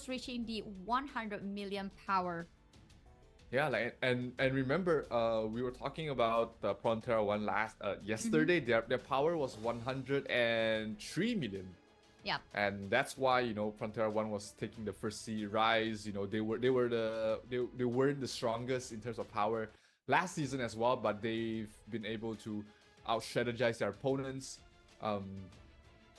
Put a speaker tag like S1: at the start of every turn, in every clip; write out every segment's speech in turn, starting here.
S1: reaching the 100 million power.
S2: Yeah, like and remember, we were talking about the PRONTERA4 yesterday. Their power was 103 million,
S1: Yeah.
S2: and that's why PRONTERA4 was taking the first seed. Rise, they weren't the strongest in terms of power last season as well, but they've been able to out strategize their opponents.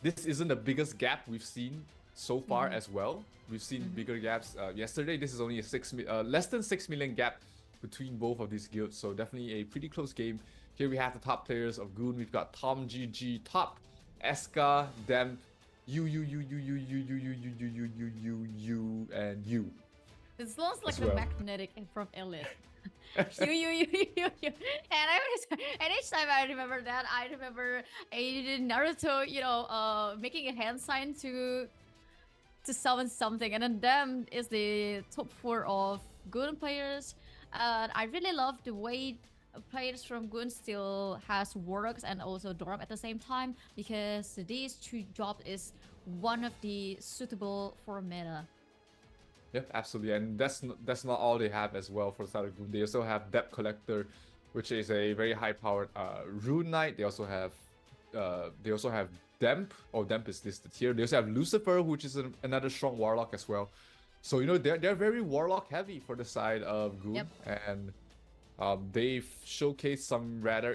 S2: This isn't the biggest gap we've seen so far as well. We've seen bigger gaps yesterday. This is only a less than 6 million gap between both of these guilds, so definitely a pretty close game. Here we have the top players of Goon. We've got Tom GG top, Eska, Demp, and you.
S1: It sounds like the magnetic from Elite. you. And each time I remember that, I remember Naruto, making a hand sign to summon something, and then them is the top 4 of Gun players. And I really love the way players from Gun still has Warlocks and also Doram at the same time, because these 2 jobs is one of the suitable for meta.
S2: Yep, absolutely, and that's not all they have as well for the side of Goon. They also have Debt Collector, which is a very high-powered Rune Knight. They also have Demp. Oh, Demp is listed here. They also have Lucifer, which is another strong Warlock as well. So they're very Warlock heavy for the side of Goon, and they've showcased some rather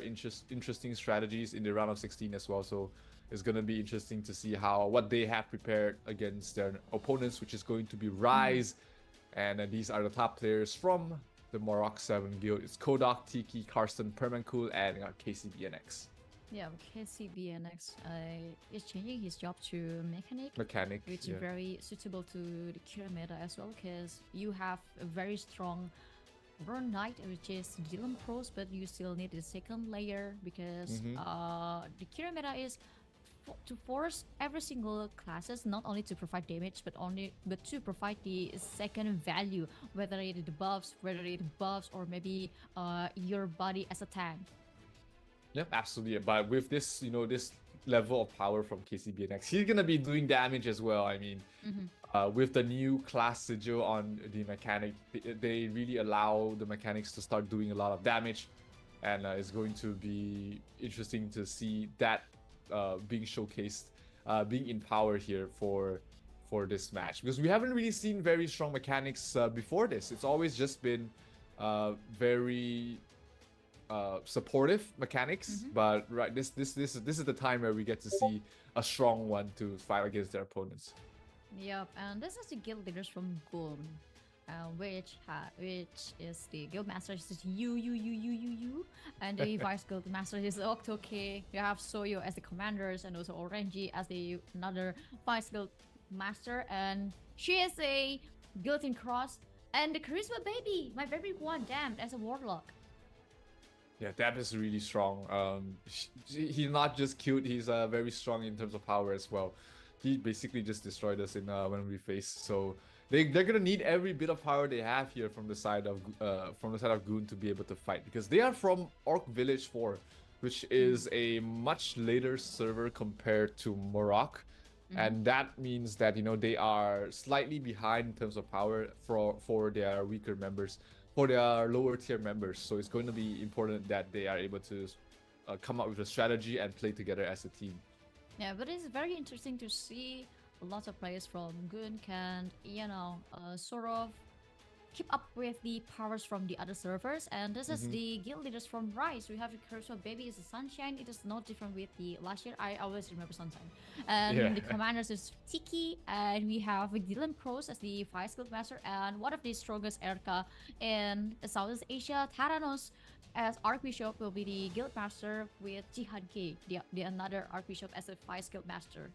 S2: interesting strategies in the round of 16 as well. So it's going to be interesting to see what they have prepared against their opponents, which is going to be Rise. And these are the top players from the Morok 7 guild. It's Kodok, Tiki, Karsten, Permancool, and KCBNX.
S1: Yeah, KCBNX is changing his job to Mechanic, which is very suitable to the current meta as well, because you have a very strong Rune Knight, which is Dylan Pros, but you still need the second layer, because the current meta is to force every single classes not only to provide damage but to provide the second value, whether it debuffs, or maybe your body as a tank.
S2: Yep, absolutely. But with this, this level of power from KCBNX, he's gonna be doing damage as well. I mean, with the new class sigil on the mechanic, they really allow the mechanics to start doing a lot of damage, and it's going to be interesting to see that being showcased, being in power here for this match, because we haven't really seen very strong mechanics before this. It's always just been very supportive mechanics, but this is the time where we get to see a strong one to fight against their opponents.
S1: Yep, and this is the guild leaders from Gun, which is the guild master is you, and the vice guild master is Octo-K. You have Soyo as the commanders, and also Orangi as the another vice guild master, and she is a guillotine cross, and the charisma baby, my favorite one, Damned, as a warlock.
S2: Yeah, Dab is really strong. He's not just cute, he's very strong in terms of power as well. He basically just destroyed us in when we faced. So they're gonna need every bit of power they have here from the side of Goon to be able to fight, because they are from Orc Village 4, which is a much later server compared to Morok. And that means that they are slightly behind in terms of power for their weaker members, for their lower tier members. So it's going to be important that they are able to come up with a strategy and play together as a team.
S1: Yeah, but it's very interesting to see lots of players from Gun can, sort of keep up with the powers from the other servers. And this is the guild leaders from Rise. We have the Cursor Baby is the Sunshine. It is not different with the last year. I always remember Sunshine. And the commanders is Tiki. And we have Dylan Pros as the Vice Guild Master. And one of the strongest Erka in Southeast Asia, Taranos, as Archbishop will be the Guild Master, with Jihad K, the another Archbishop, as a Vice Guild Master.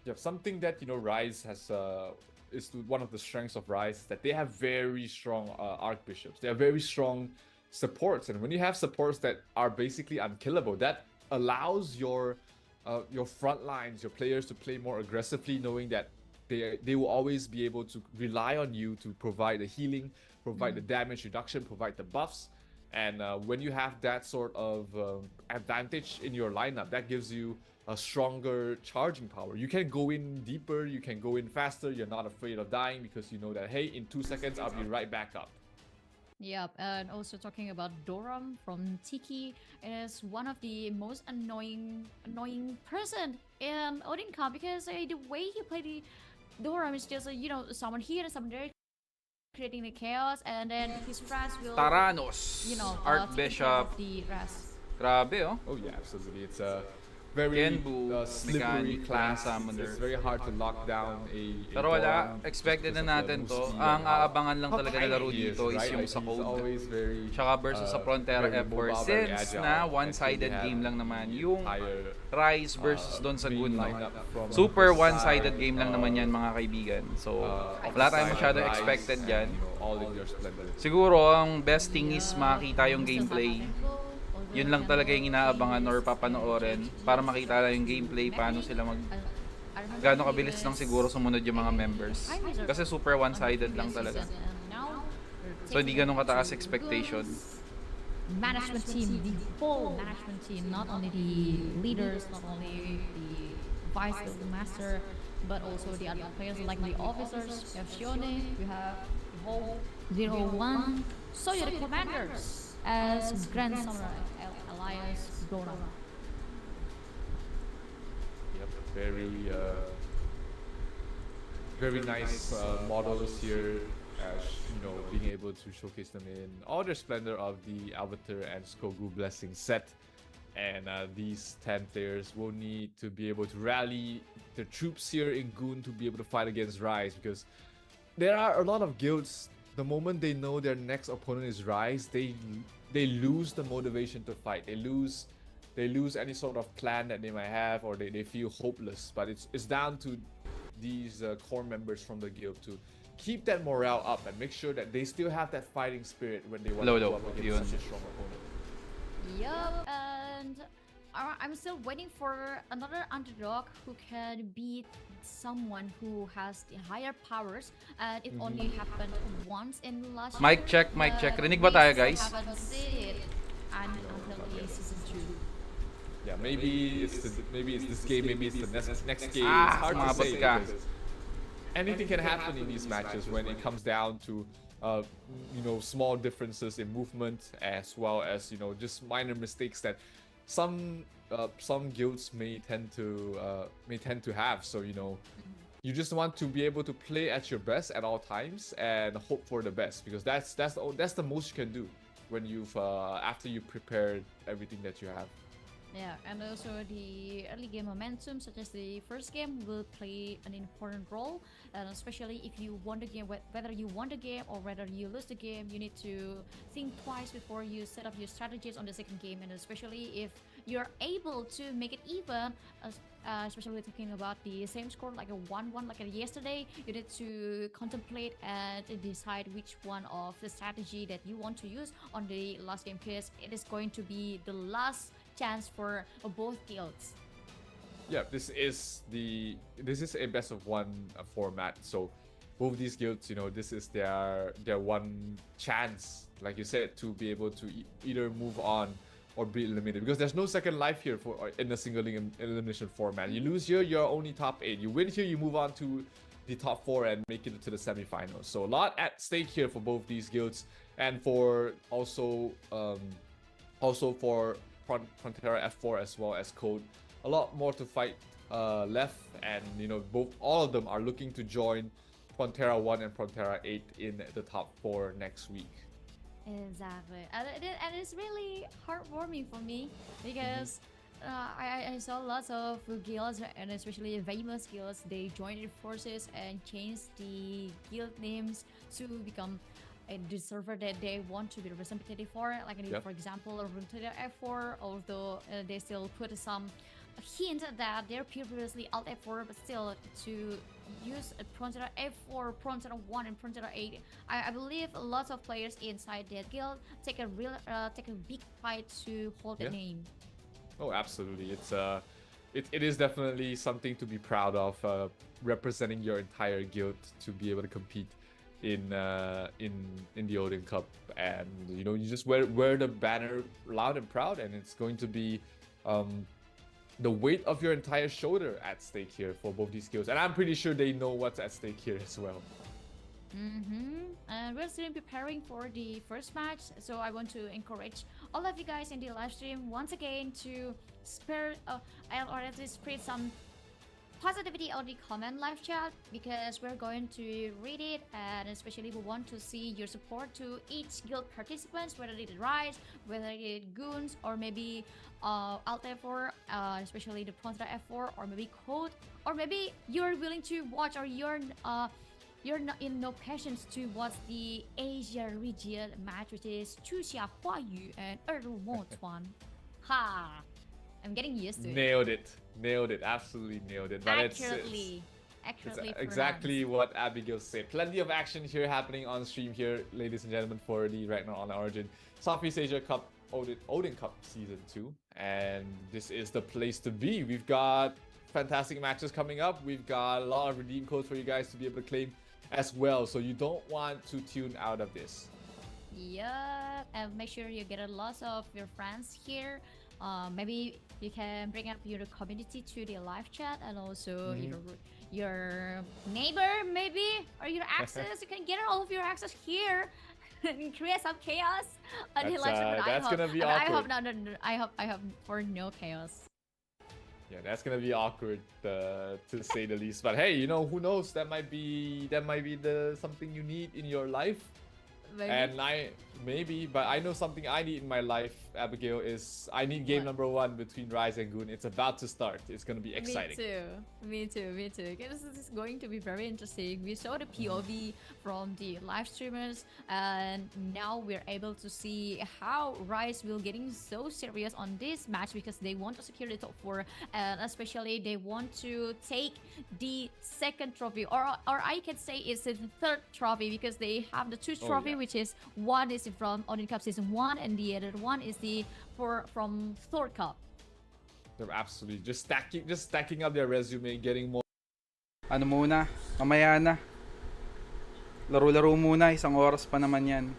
S2: Yeah, something that Rise has is one of the strengths of Rise, that they have very strong archbishops. They are very strong supports, and when you have supports that are basically unkillable, that allows your front lines, your players, to play more aggressively, knowing that they will always be able to rely on you to provide the healing, provide the damage reduction, provide the buffs. And when you have that sort of advantage in your lineup, that gives you a stronger charging power. You can go in deeper, you can go in faster, you're not afraid of dying because you know that, hey, in 2 seconds, I'll be right back up.
S1: Yep, and also talking about Doram from Tiki, is one of the most annoying person in Odin Cup because the way he played the Doram is just someone here and someone there, creating the chaos, and then his Ras will
S3: Taranos,
S1: take care
S3: Archbishop.
S1: of the Ras.
S3: Grabe, oh.
S2: Oh yeah, absolutely. It's a very
S3: Genbu,
S2: slippery
S3: mechanic,
S2: class.
S3: summoner.
S2: It's very hard to lock down a
S3: Pero wala,
S2: Doram
S3: expected
S2: just
S3: na
S2: because of
S3: natin
S2: the
S3: to.
S2: speed
S3: Ang
S2: and how-
S3: aabangan lang
S2: how
S3: talaga na
S2: tiny
S3: laro
S2: he is,
S3: dito is
S2: right?
S3: yung
S2: Like,
S3: sa
S2: he's
S3: code.
S2: always very,
S3: Tsaka versus sa Frontera
S2: very
S3: F4,
S2: mobile, very
S3: since
S2: agile,
S3: na
S2: and
S3: one-sided
S2: he
S3: game
S2: had
S3: lang naman.
S2: the
S3: Yung
S2: entire,
S3: Rise versus doon sa
S2: being
S3: Gun,
S2: lined up from
S3: super
S2: the
S3: one-sided
S2: side,
S3: game lang naman yan, mga kaibigan. So,
S2: off
S3: wala
S2: the
S3: tayong
S2: side,
S3: masyadong
S2: Rise,
S3: expected
S2: and,
S3: dyan.
S2: all in your splendor.
S3: Siguro, ang best thing is makita yung
S1: Still have
S3: gameplay.
S1: Atenko, although
S3: Yun lang talaga yung inaabangan or
S1: Canvas,
S3: papanoorin
S1: and
S3: para makita lang yung gameplay, paano sila
S1: I remember
S3: gaano
S1: he
S3: kabilis lang
S1: was
S3: siguro sumunod yung mga
S1: a
S3: members.
S1: high reserve
S3: Kasi super
S1: on the
S3: one-sided lang
S1: previous
S3: talaga.
S1: season, and now they're
S3: So, hindi
S1: taking
S3: ganun
S1: it
S3: kataas
S1: to
S3: expectation.
S1: Gun's management team, the full management team, not only the leaders, not only the vice master, but also the other players like the officers. You have Shione, you have Ho, 01, so you're the commanders as Grand Samurai Elias Doram.
S2: Yep, very nice models here, as being able to showcase them in all their splendor of the Avatar and Skogu Blessing set. And these 10 players will need to be able to rally the troops here in Goon to be able to fight against Rise, because there are a lot of guilds, the moment they know their next opponent is Rise, they lose the motivation to fight. They lose any sort of plan that they might have, or they feel hopeless. But it's down to these core members from the guild to keep that morale up and make sure that they still have that fighting spirit when they want to go up against such a strong opponent.
S1: Yup, and I'm still waiting for another underdog who can beat someone who has the higher powers, and it only happened once in last
S3: Mic
S1: year,
S3: check, mic check.
S1: but
S3: Rinig ba
S1: we
S3: tayo,
S1: still
S3: guys?
S1: haven't seen it until the season 2.
S2: Yeah, maybe it's this game, maybe it's the next game.
S3: Ah,
S2: It's hard to
S3: sumabot
S2: say
S3: ka.
S2: because anything can happen in these matches when it comes down to small differences in movement, as well as just minor mistakes that some guilds may tend to have. So you just want to be able to play at your best at all times and hope for the best, because that's the most you can do when you've after you prepared everything that you have.
S1: Yeah, and also the early game momentum, such as the first game, will play an important role. And especially if you won the game, whether you won the game or whether you lose the game, you need to think twice before you set up your strategies on the second game. And especially if you're able to make it even, especially talking about the same score, like a 1-1, like yesterday, you need to contemplate and decide which one of the strategy that you want to use on the last game, because it is going to be the last chance for both guilds.
S2: Yeah, this is a best of one format. So both these guilds, this is their one chance, like you said, to be able to either move on or be eliminated, because there's no second life here in a single elimination format. You lose here, you're only top 8. You win here, you move on to the top 4 and make it to the semifinals. So a lot at stake here for both these guilds, and for also for PRONTERAF4 as well as Code. A lot more to fight left, and all of them are looking to join Frontera 1 and Frontera 8 in the top 4 next week.
S1: Exactly, and it's really heartwarming for me, because I saw lots of guilds, and especially famous guilds, they joined forces and changed the guild names to become the server that they want to be representative for. Like, for example, PRONTERAF4, although they still put some hint that they're previously Alt F4, but still to use PRONTERAF4, PRONTERA1, and PRONTERA8. I believe lots of players inside that guild take a big fight to hold the name.
S2: Oh, absolutely. It is definitely something to be proud of, representing your entire guild to be able to compete in the Odin Cup, and you just wear the banner loud and proud, and it's going to be the weight of your entire shoulder at stake here for both these skills. And I'm pretty sure they know what's at stake here as well.
S1: And we're still preparing for the first match, so I want to encourage all of you guys in the live stream once again to spare or at least spread some positivity on the comment live chat, because we're going to read it, and especially we want to see your support to each guild participants, whether they did Rise, whether they did Goons, or maybe Alt-F4, especially the PRONTERAF4, or maybe Code, or maybe you're willing to watch, or you're not in no patience to watch the Asia region match, which is Chuxia Huayu and Erlu Motuan. Ha! I'm getting used to it.
S2: Nailed it, absolutely nailed it. But
S1: Accurately
S2: it's exactly what Abigail said. Plenty of action here happening on stream here, ladies and gentlemen, for the Ragnarok on Origin Southeast Asia Cup Odin Cup Season 2. And this is the place to be. We've got fantastic matches coming up. We've got a lot of redeem codes for you guys to be able to claim as well. So you don't want to tune out of this.
S1: Yeah, and make sure you get a lot of your friends here. Maybe you can bring up your community to the live chat, and also your neighbor, maybe, or your access. You can get all of your access here and create some chaos on the live chat.
S2: That's gonna be awkward.
S1: I hope for no chaos.
S2: Yeah, that's gonna be awkward to say the least. But hey, you know, who knows? That might be the something you need in your life.
S1: Maybe.
S2: And but I know something I need in my life, Abigail, is I need game number 1 between Rise and Goon. It's about to start. It's gonna be exciting.
S1: Me too. This is going to be very interesting. We saw the POV from the live streamers, and now we're able to see how Rise will getting so serious on this match, because they want to secure the top 4, and especially they want to take the second trophy, or I can say it's the third trophy, because they have the 2 trophy, which is one is from Odin Cup Season 1, and the other one is from Thor Cup.
S2: They're absolutely just stacking up their resume, getting more.
S3: Ano muna, mamaya na. Laro-laro muna, 1 oras pa naman yan.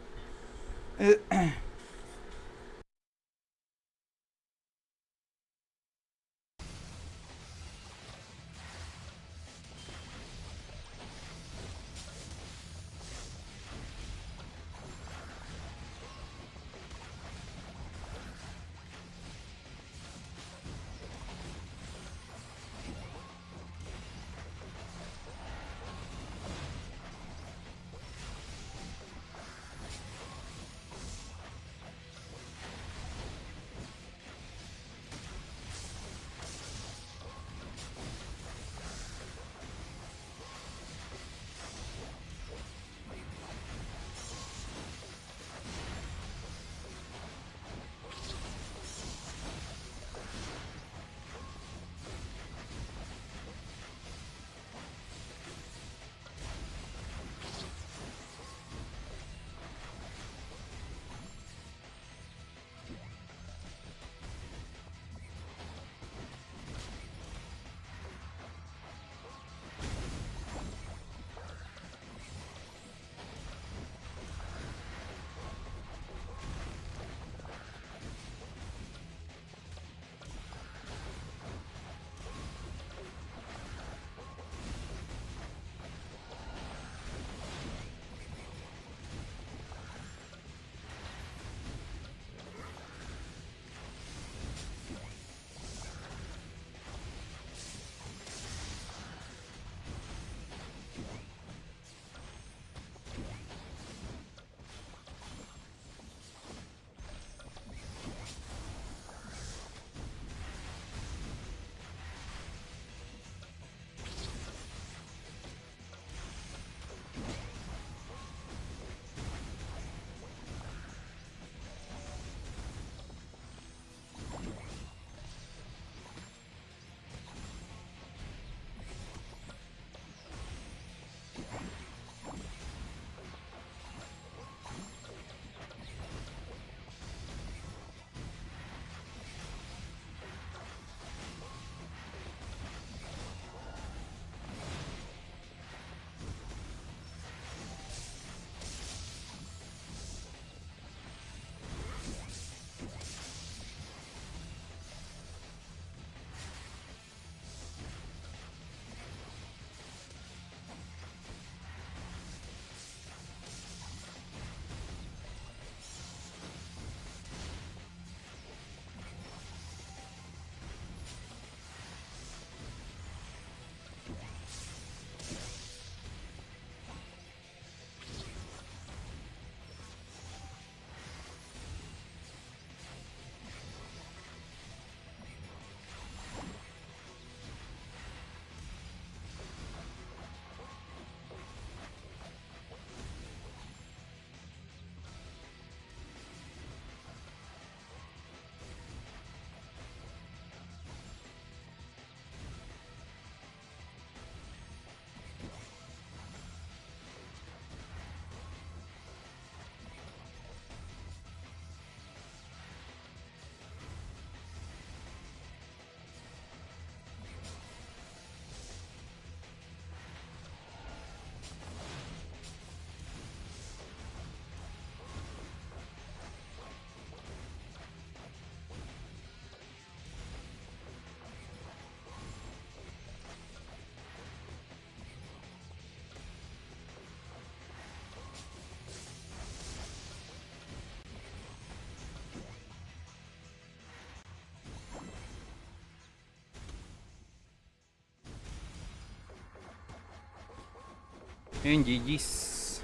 S3: Ayun, GG's.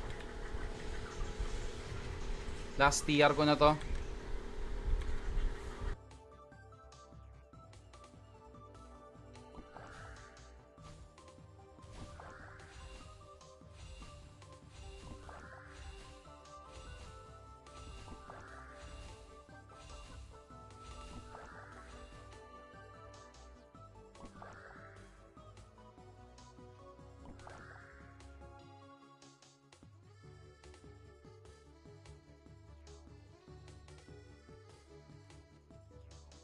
S3: Last TR ko na to.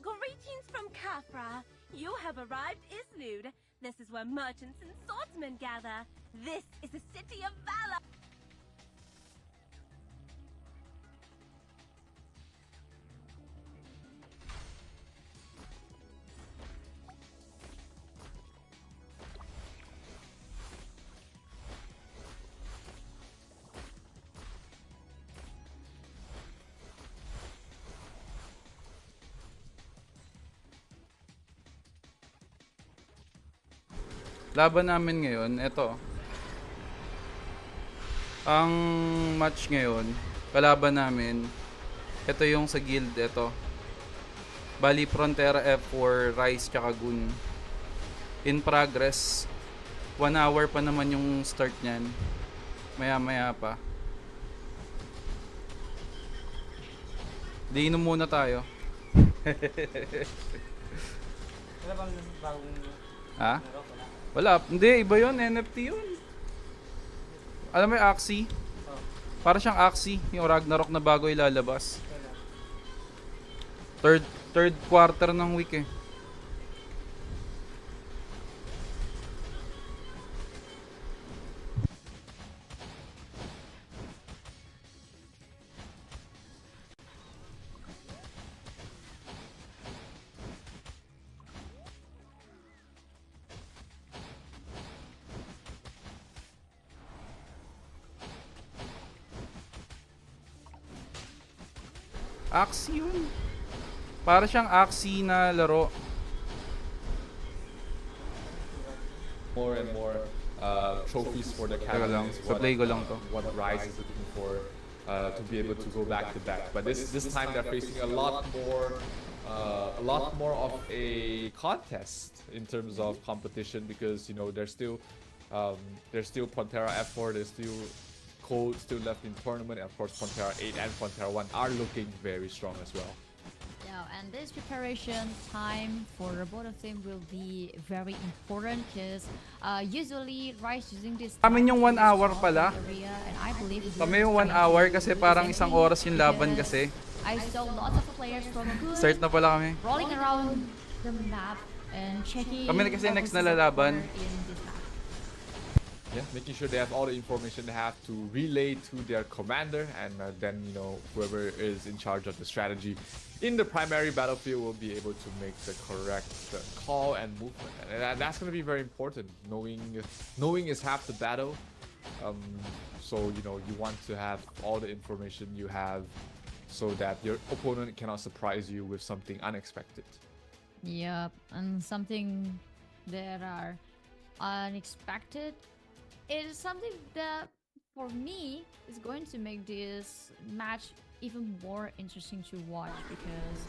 S4: Greetings from Kafra. You have arrived Islud. This is where merchants and swordsmen gather. This is the city of valor.
S3: Laban namin ngayon, eto. Ang match ngayon, kalaban namin, eto yung sa guild, eto. Bali, PRONTERAF4, Rise, tsaka Gun. In progress. 1 hour pa naman yung start niyan. Maya-maya pa. Di inom muna tayo.
S5: Wala bang bagong
S3: Ha?
S5: Ragnarok? Wala.
S3: Wala. Hindi, iba yun. NFT yun. Alam mo yung Axie?
S5: Oh.
S3: Para siyang Axie, yung Ragnarok na bago ilalabas.
S5: Wala.
S3: Third quarter ng week eh. Axie yun. Para siyang Axie na laro.
S2: More and more trophies for the
S3: Teka lang,
S2: captain is
S3: sa play ko lang to.
S2: what Rise is looking for to be able to go back to back. But this time they're facing a lot more of a contest in terms of competition, because you know there's still PRONTERAF4, there's still Code still left in tournament, and of course PRONTERA 8 and PRONTERA 1 are looking very strong as well.
S1: Yeah, and this preparation time for both of them will be very important because usually Rise using this.
S3: Amin yung 1 hour pala.
S1: Area, and I believe
S3: Kami yung 1 hour kasi parang isang oras yung laban kasi.
S1: I saw lots of players from good
S3: Start na pala kami.
S1: rolling around the map and checking.
S3: Kami kasi next na
S1: every
S3: lalaban.
S1: corner in this map.
S2: Yeah, making sure they have all the information they have to relay to their commander, and then you know whoever is in charge of the strategy in the primary battlefield will be able to make the correct call and movement, and that's going to be very important. Knowing is half the battle. So you know you want to have all the information you have, so that your opponent cannot surprise you with something unexpected.
S1: Yep, and something that are unexpected is something that for me is going to make this match even more interesting to watch, because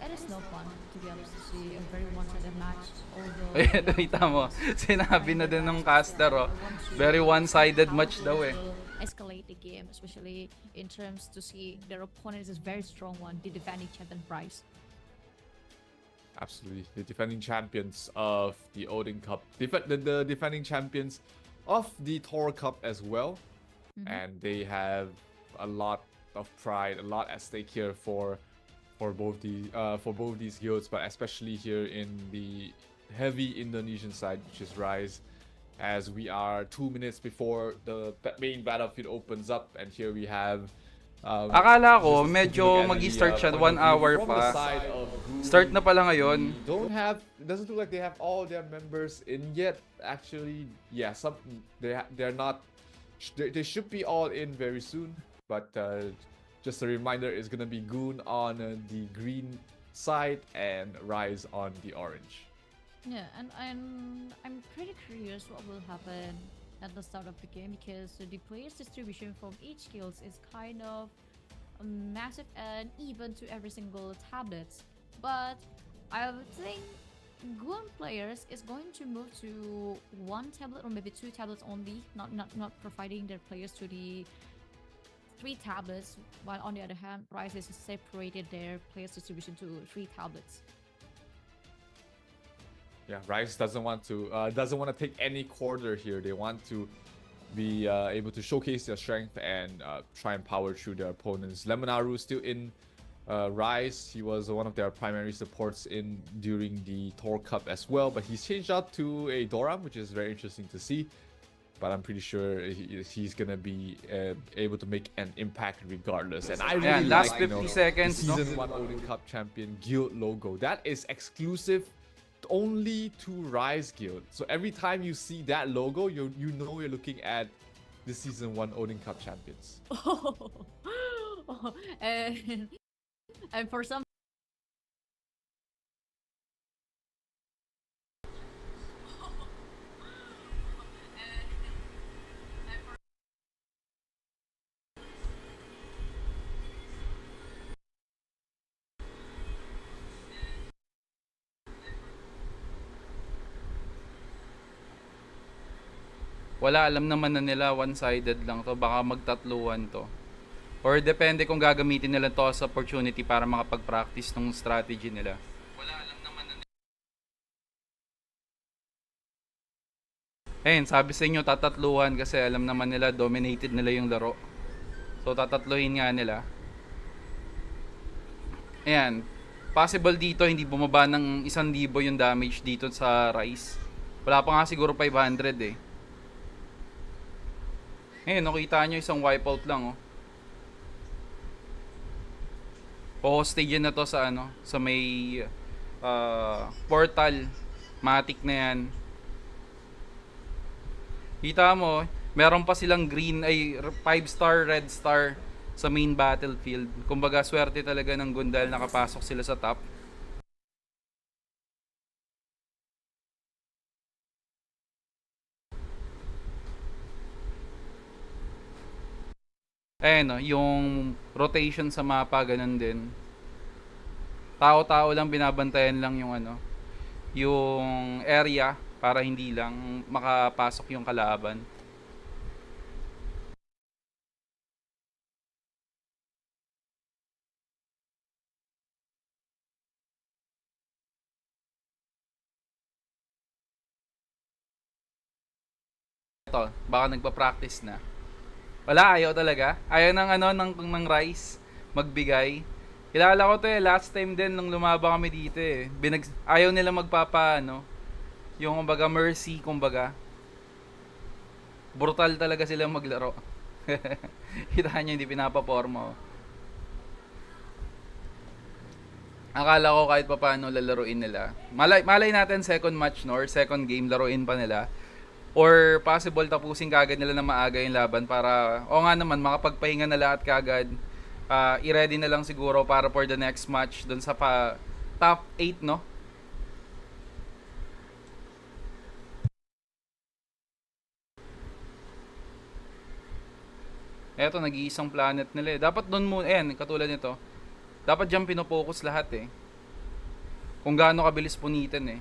S1: it is no fun to be honest to see a very one-sided match. Although
S3: Ayan, nakita mo. Sinabi na din ng caster, oh. Very one-sided match daw eh.
S1: Escalate the game, especially in terms to see their opponent is a very strong one, the defending champion Price.
S2: Absolutely, the defending champions of the Odin Cup, the defending champions of the Toro Cup as well, and they have a lot of pride, a lot at stake here for both these guilds, but especially here in the heavy Indonesian side, which is Rise, as we are 2 minutes before the main battlefield opens up, and here we have.
S3: Akala ko
S2: just
S3: medyo
S2: to look at
S3: mag-start
S2: the,
S3: siya
S2: point
S3: 1
S2: of view
S3: hour
S2: from the
S3: pa.
S2: side of
S3: Start na pala ngayon.
S2: it doesn't look like they have all their members in yet. Actually, yeah, they're not. They should be all in very soon. But just a reminder, it's gonna be Goon on the green side and Rise on the orange.
S1: Yeah, and I'm pretty curious what will happen at the start of the game because the players distribution from each guild is kind of massive and even to every single tablets. But I would think Goon players is going to move to one tablet or maybe two tablets only, not providing their players to the three tablets, while on the other hand, Rise has separated their players distribution to three tablets.
S2: Yeah, Rise doesn't want to take any quarter here. They want to be able to showcase their strength and try and power through their opponents. Lemonaru still in Rise. He was one of their primary supports during the Tour Cup as well, but he's changed out to a Doram, which is very interesting to see. But I'm pretty sure he's gonna be able to make an impact regardless. And I really
S3: last
S2: like
S3: 50 seconds,
S2: the Season 1 Odin Cup champion guild logo. That is exclusive only to Rise Guild. So every time you see that logo, you know you're looking at the Season 1 Odin Cup champions.
S1: And for some
S3: Wala, alam naman na nila one-sided lang to. Baka magtatluan to. Or depende kung gagamitin nila to as opportunity para makapag-practice ng strategy nila. Wala, alam naman na nila. Ayun, sabi sa inyo tatatluan kasi alam naman nila dominated nila yung laro. So tatatluhin nga nila. Ayan. Possible dito hindi bumaba ng 1,000 yung damage dito sa Rise. Wala pa nga siguro 500 eh. Ngayon, nakita nyo isang wipeout lang, oh. Po-hostage na to sa sa may portal. Matic na yan. Kita mo, meron pa silang green, 5-star, red star sa main battlefield. Kumbaga, swerte talaga ng Gundal nakapasok sila sa top. Ayan, no, yung rotation sa mapa, ganun din. Tao-tao lang, binabantayan lang yung yung area para hindi lang makapasok yung kalaban. Ito, baka nagpa-practice na. Wala, ayaw talaga. Ayaw ng Rise magbigay. Kilala ko to eh, last time din nung lumaba kami dito eh. Ayaw nila magpapa yung kumbaga mercy, kumbaga. Brutal talaga sila maglaro. Kita nyo, hindi pinapaporma. Akala ko kahit pa paano lalaruin nila. Malay natin second match or second game laruin pa nila. Or possible tapusin kagad nila na maaga yung laban para nga naman makapagpahinga na lahat kagad. I-ready na lang siguro para for the next match dun sa top 8, no? Eto, nag-iisang planet nila eh. Dapat dun mo, katulad nito. Dapat dyan pinopokus lahat eh. Kung gaano kabilis punitin eh.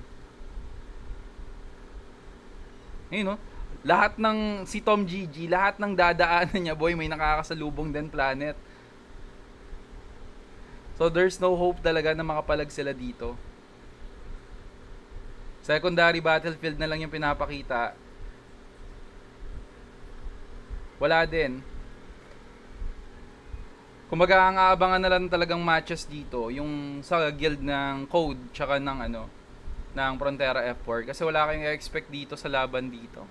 S3: No? Lahat ng si Tom GG, lahat ng dadaanan niya, boy, may nakakasalubong din planet. So there's no hope talaga na makapalag sila dito. Secondary battlefield na lang yung pinapakita. Wala din. Kumbaga ang aabangan na lang talagang matches dito, yung sa guild ng Code tsaka ng ng PRONTERAF4 kasi wala kayong expect dito sa laban dito.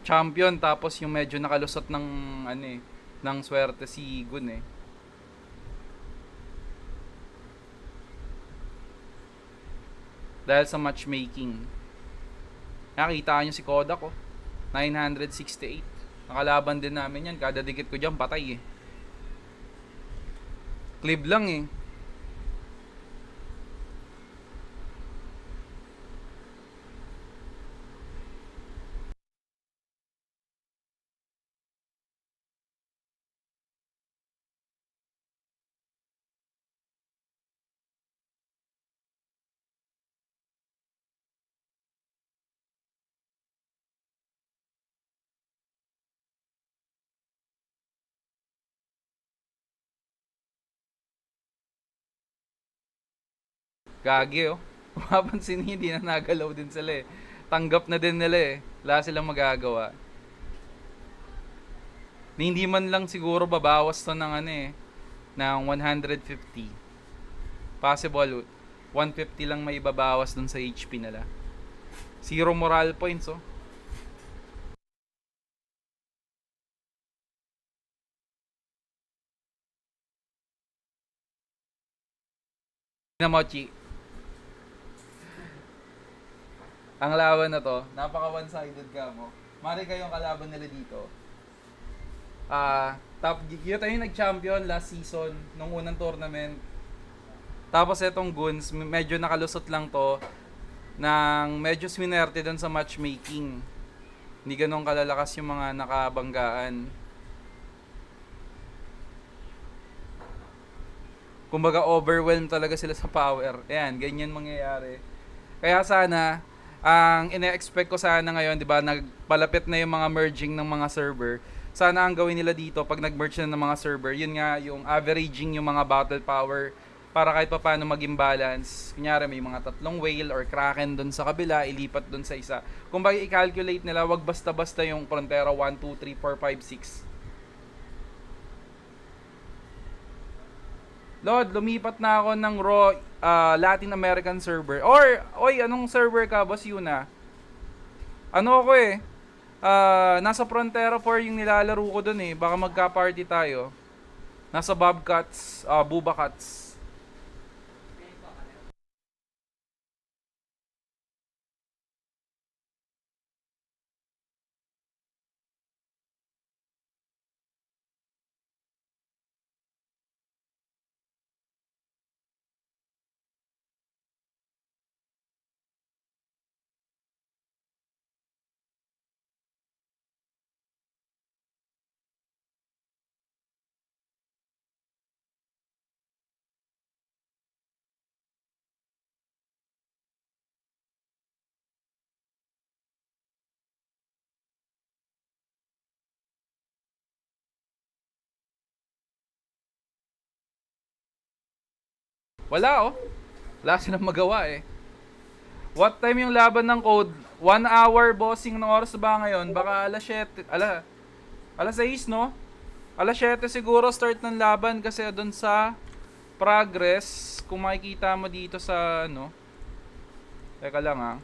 S3: Champion tapos yung medyo nakalusot ng ng swerte si Gun eh. Dahil sa matchmaking. Nakita nyo si Kodak ko. 968. Nakalaban din namin yan. Kada dikit ko dyan patay eh. Clip lang eh. Gagi, oh. Mapapansin niyo, hindi na nagalaw din sila eh. Tanggap na din nila eh. Wala silang magagawa. Hindi man lang siguro babawas to ng ano eh, ng 150. Possible, 150 lang may babawas dun sa HP nila. 0 moral points, oh. Mochi. Ang laban na to, napaka one-sided ka mo. Mari kayong kalaban nila dito. Yun tayo yung nag-champion last season, nung unang tournament. Tapos etong Guns, medyo nakalusot lang to ng medyo swinerte dun sa matchmaking. Hindi ganun kalalakas yung mga nakabanggaan. Kumbaga overwhelmed talaga sila sa power. Ayan, ganyan mangyayari. Kaya sana, ang ine-expect ko sana ngayon, di ba, nagpalapit na yung mga merging ng mga server. Sana ang gawin nila dito, pag nag-merge na ng mga server, yun nga, yung averaging yung mga battle power para kahit pa paano maging balance. Kunyari, may mga 3 whale or kraken dun sa kabila, ilipat dun sa isa. Kung bagay i-calculate nila, wag basta-basta yung Frontera 1, 2, 3, 4, 5, 6. Lord, lumipat na ako ng Raw Latin American server. Or, oy, anong server ka, Boss Yuna? Ano ako eh? Nasa PRONTERAF4 yung nilalaro ko dun eh. Baka magka-party tayo. Nasa Bobcats, Bubacats. Wala oh. Wala silang magawa eh. What time yung laban ng code? 1 hour bossing ng oras ba ngayon? Baka alas 7. Alas 6 no? Alas 7 siguro start ng laban kasi doon sa progress. Kung makikita mo dito sa ano. Teka lang ah.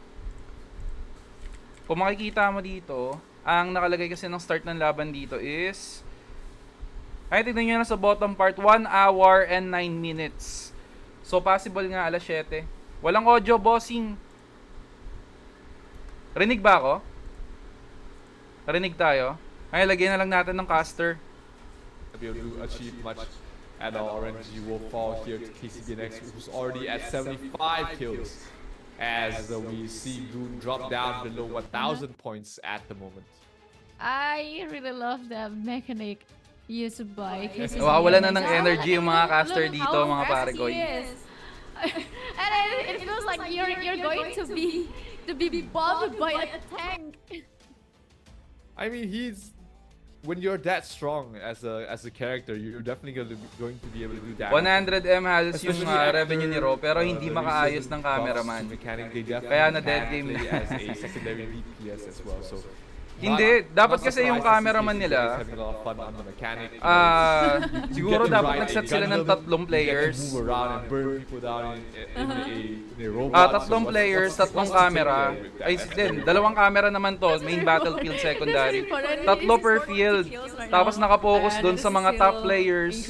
S3: Kung makikita mo dito, ang nakalagay kasi ng start ng laban dito is ay tignan nyo na sa bottom part, 1 hour and 9 minutes. So, possible nga alas 7. Walang audio bossing. Rinig ba ako? Rinig tayo? Ay, lagyan na lang natin ng caster.
S2: Be able to achieve much, and our RNG will fall here to KCBNX, who's already at 75 kills. As we see Goon drop down below 1,000 points at the moment.
S1: I really love the mechanic used by KCBNX.
S3: Wala na ng energy yung mga caster dito, mga pare ko.
S1: And it feels like you're going to be bombed by a tank.
S2: I mean, when you're that strong as a character, you're definitely going to be able to do damage.
S3: 100M halos yung revenue ni Ro, pero hindi makaayos ng cameraman. Kaya na dead game na.
S2: As a secondary DPS as well. So
S3: hindi, dapat kasi yung cameraman nila siguro dapat nag-set sila ng 3 players. 3 players, 3 camera. Ay, din, 2 camera naman to, main battlefield, secondary. 3 per field. Tapos nakapokus dun sa mga top players.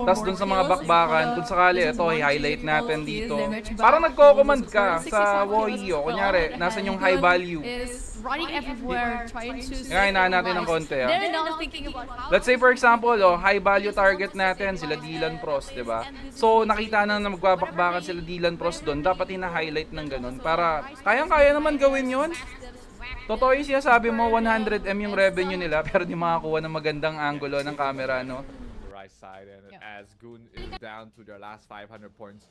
S3: Tapos dun sa mga bakbakan. Kung sakali, ito, i-highlight natin dito. Parang nagko-command ka sa Woyo. Kunyari, nasan yung high value.
S1: Running everywhere, trying to...
S3: Ngayon na natin ng konti.
S1: They're not thinking about how...
S3: Let's say for example, high value target natin, sila Dylan Prost, diba? So, nakita na magbabakbakan sila Dylan Prost doon. Dapat hina-highlight ng ganun para kayang-kaya naman gawin yun. Totoo yung sinasabi mo, 100M yung revenue nila pero di makakuha ng magandang angulo ng camera, no?
S2: Right side, and as Goon is down to their last 500 points.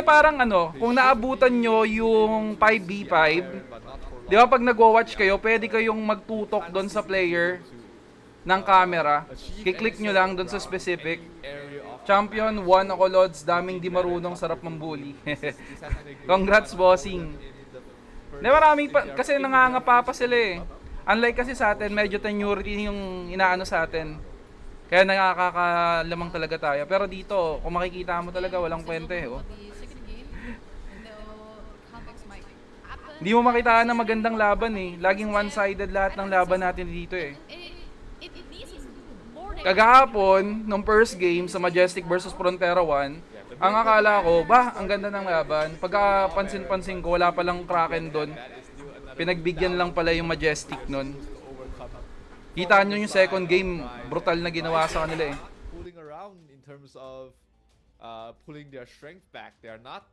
S3: Parang kung naabutan nyo yung 5v5, di ba pag nagwa-watch kayo, pwede kayong magtutok doon sa player ng camera. Kiklik nyo lang dun sa specific. Champion, 1 ako lods, daming di marunong, sarap mambuli. Congrats, bossing. Di maraming pa, kasi nangangapa pa sila eh. Unlike kasi sa atin, medyo tenuity yung inaano sa atin. Kaya nakakalamang talaga tayo. Pero dito, kung makikita mo talaga, walang kwente. Oh. Hindi mo makita na magandang laban eh. Laging one-sided lahat ng laban natin dito eh. Kagahapon, nung first game sa Majestic versus Frontera 1, ang akala ko, ang ganda ng laban. Pagka pansin-pansin ko, wala palang Kraken doon. Pinagbigyan lang pala yung Majestic nun. Kita nyo yung second game, brutal na ginawa sa kanila eh.
S2: Pulling around in terms of pulling their strength back. They're not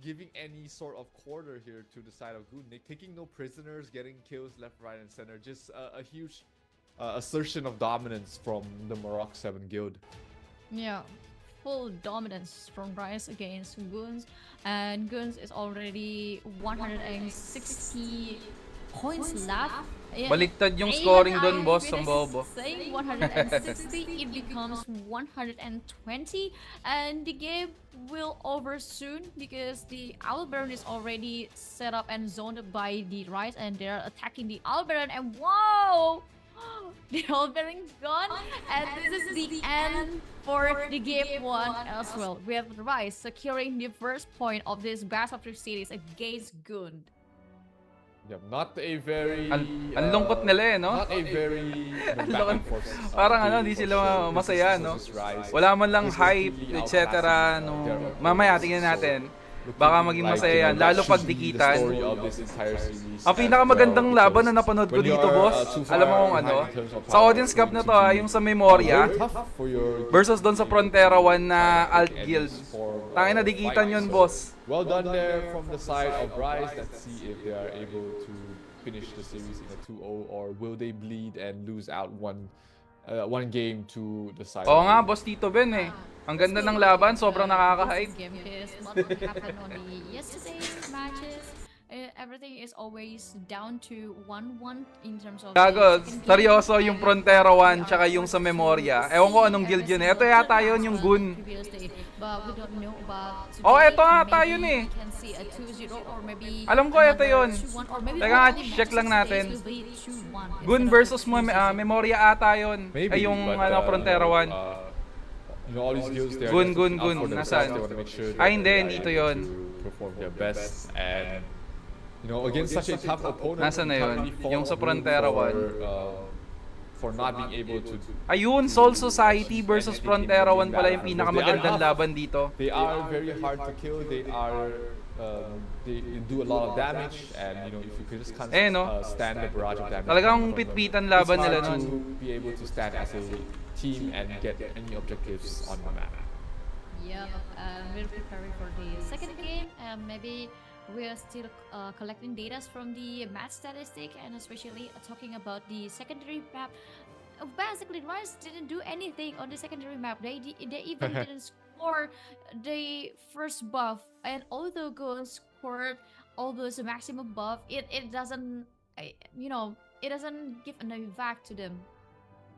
S2: giving any sort of quarter here to the side of Goon. They're taking no prisoners, getting kills left, right, and center. Just a huge assertion of dominance from the Marok 7 guild.
S1: Yeah, full dominance from Rise against Goons, and Goons is already 160 points left.
S3: Baliktad yung scoring doon, boss, ang bobo.
S1: Saying 160, it becomes 120, and the game will over soon because the Owl Baron is already set up and zoned by the Rise, and they're attacking the Owl Baron, and wow! The Owl Baron's gone, and this is the end for the game 1 as well. We have Rise securing the first point of this best of 3 series against Goon.
S2: Yeah, not a very...
S3: Ang lungkot nila eh, no?
S2: Not a very...
S3: Ang parang ano, hindi sila masaya, no? Wala man lang hype, etc. No? Mamaya, tingnan natin. Baka maging masaya yan, lalo pag dikitan. Ang pinakamagandang laban na napanood ko dito, boss, alam mo kung ano? Sa Audience Cup na to, yung sa Memoria versus doon sa Frontera 1 na Alt Guild. Tangin na dikitan yun, boss.
S2: Well done there from the side of Rise. Let's see if they are able to finish the series in a 2-0, or will they bleed and lose out one game to the side.
S3: Oo nga, boss Tito Ben eh. Ang ganda ng laban, sobrang nakaka-hype.
S1: Everything is always down to 1-1 in terms of...
S3: Gago, seryoso yung Frontera 1 tsaka yung sa Memoria. Ewan ko anong guild yun eh. Ito yata yun yung Goon. Oh, ito ata yun eh. Alam ko ito yun. Teka nga, check lang natin. Goon versus Memoria ata yun. Ay yung Frontera 1. Goon. Nasaan? Ay hindi ito yun.
S2: Perform their best, and against such a tough opponent.
S3: Nasaan na yun? Yung sa Frontera 1.
S2: For not being able to...
S3: Ayun, Soul Society versus Frontera 1 pala yung pinakamagandang laban dito.
S2: They are very hard to kill. They do a lot of damage, and if you could just stand the barrage of damage.
S3: Talagang pitpitan laban nila nun.
S2: To be able to stand as a team and get any objectives on the map.
S1: Yeah, we're preparing for the second game, and maybe we are still collecting data from the match statistic, and especially talking about the secondary map. Basically, Rise didn't do anything on the secondary map. They even didn't score the first buff, and although Goon scored all those maximum buff, it doesn't it doesn't give an impact to them.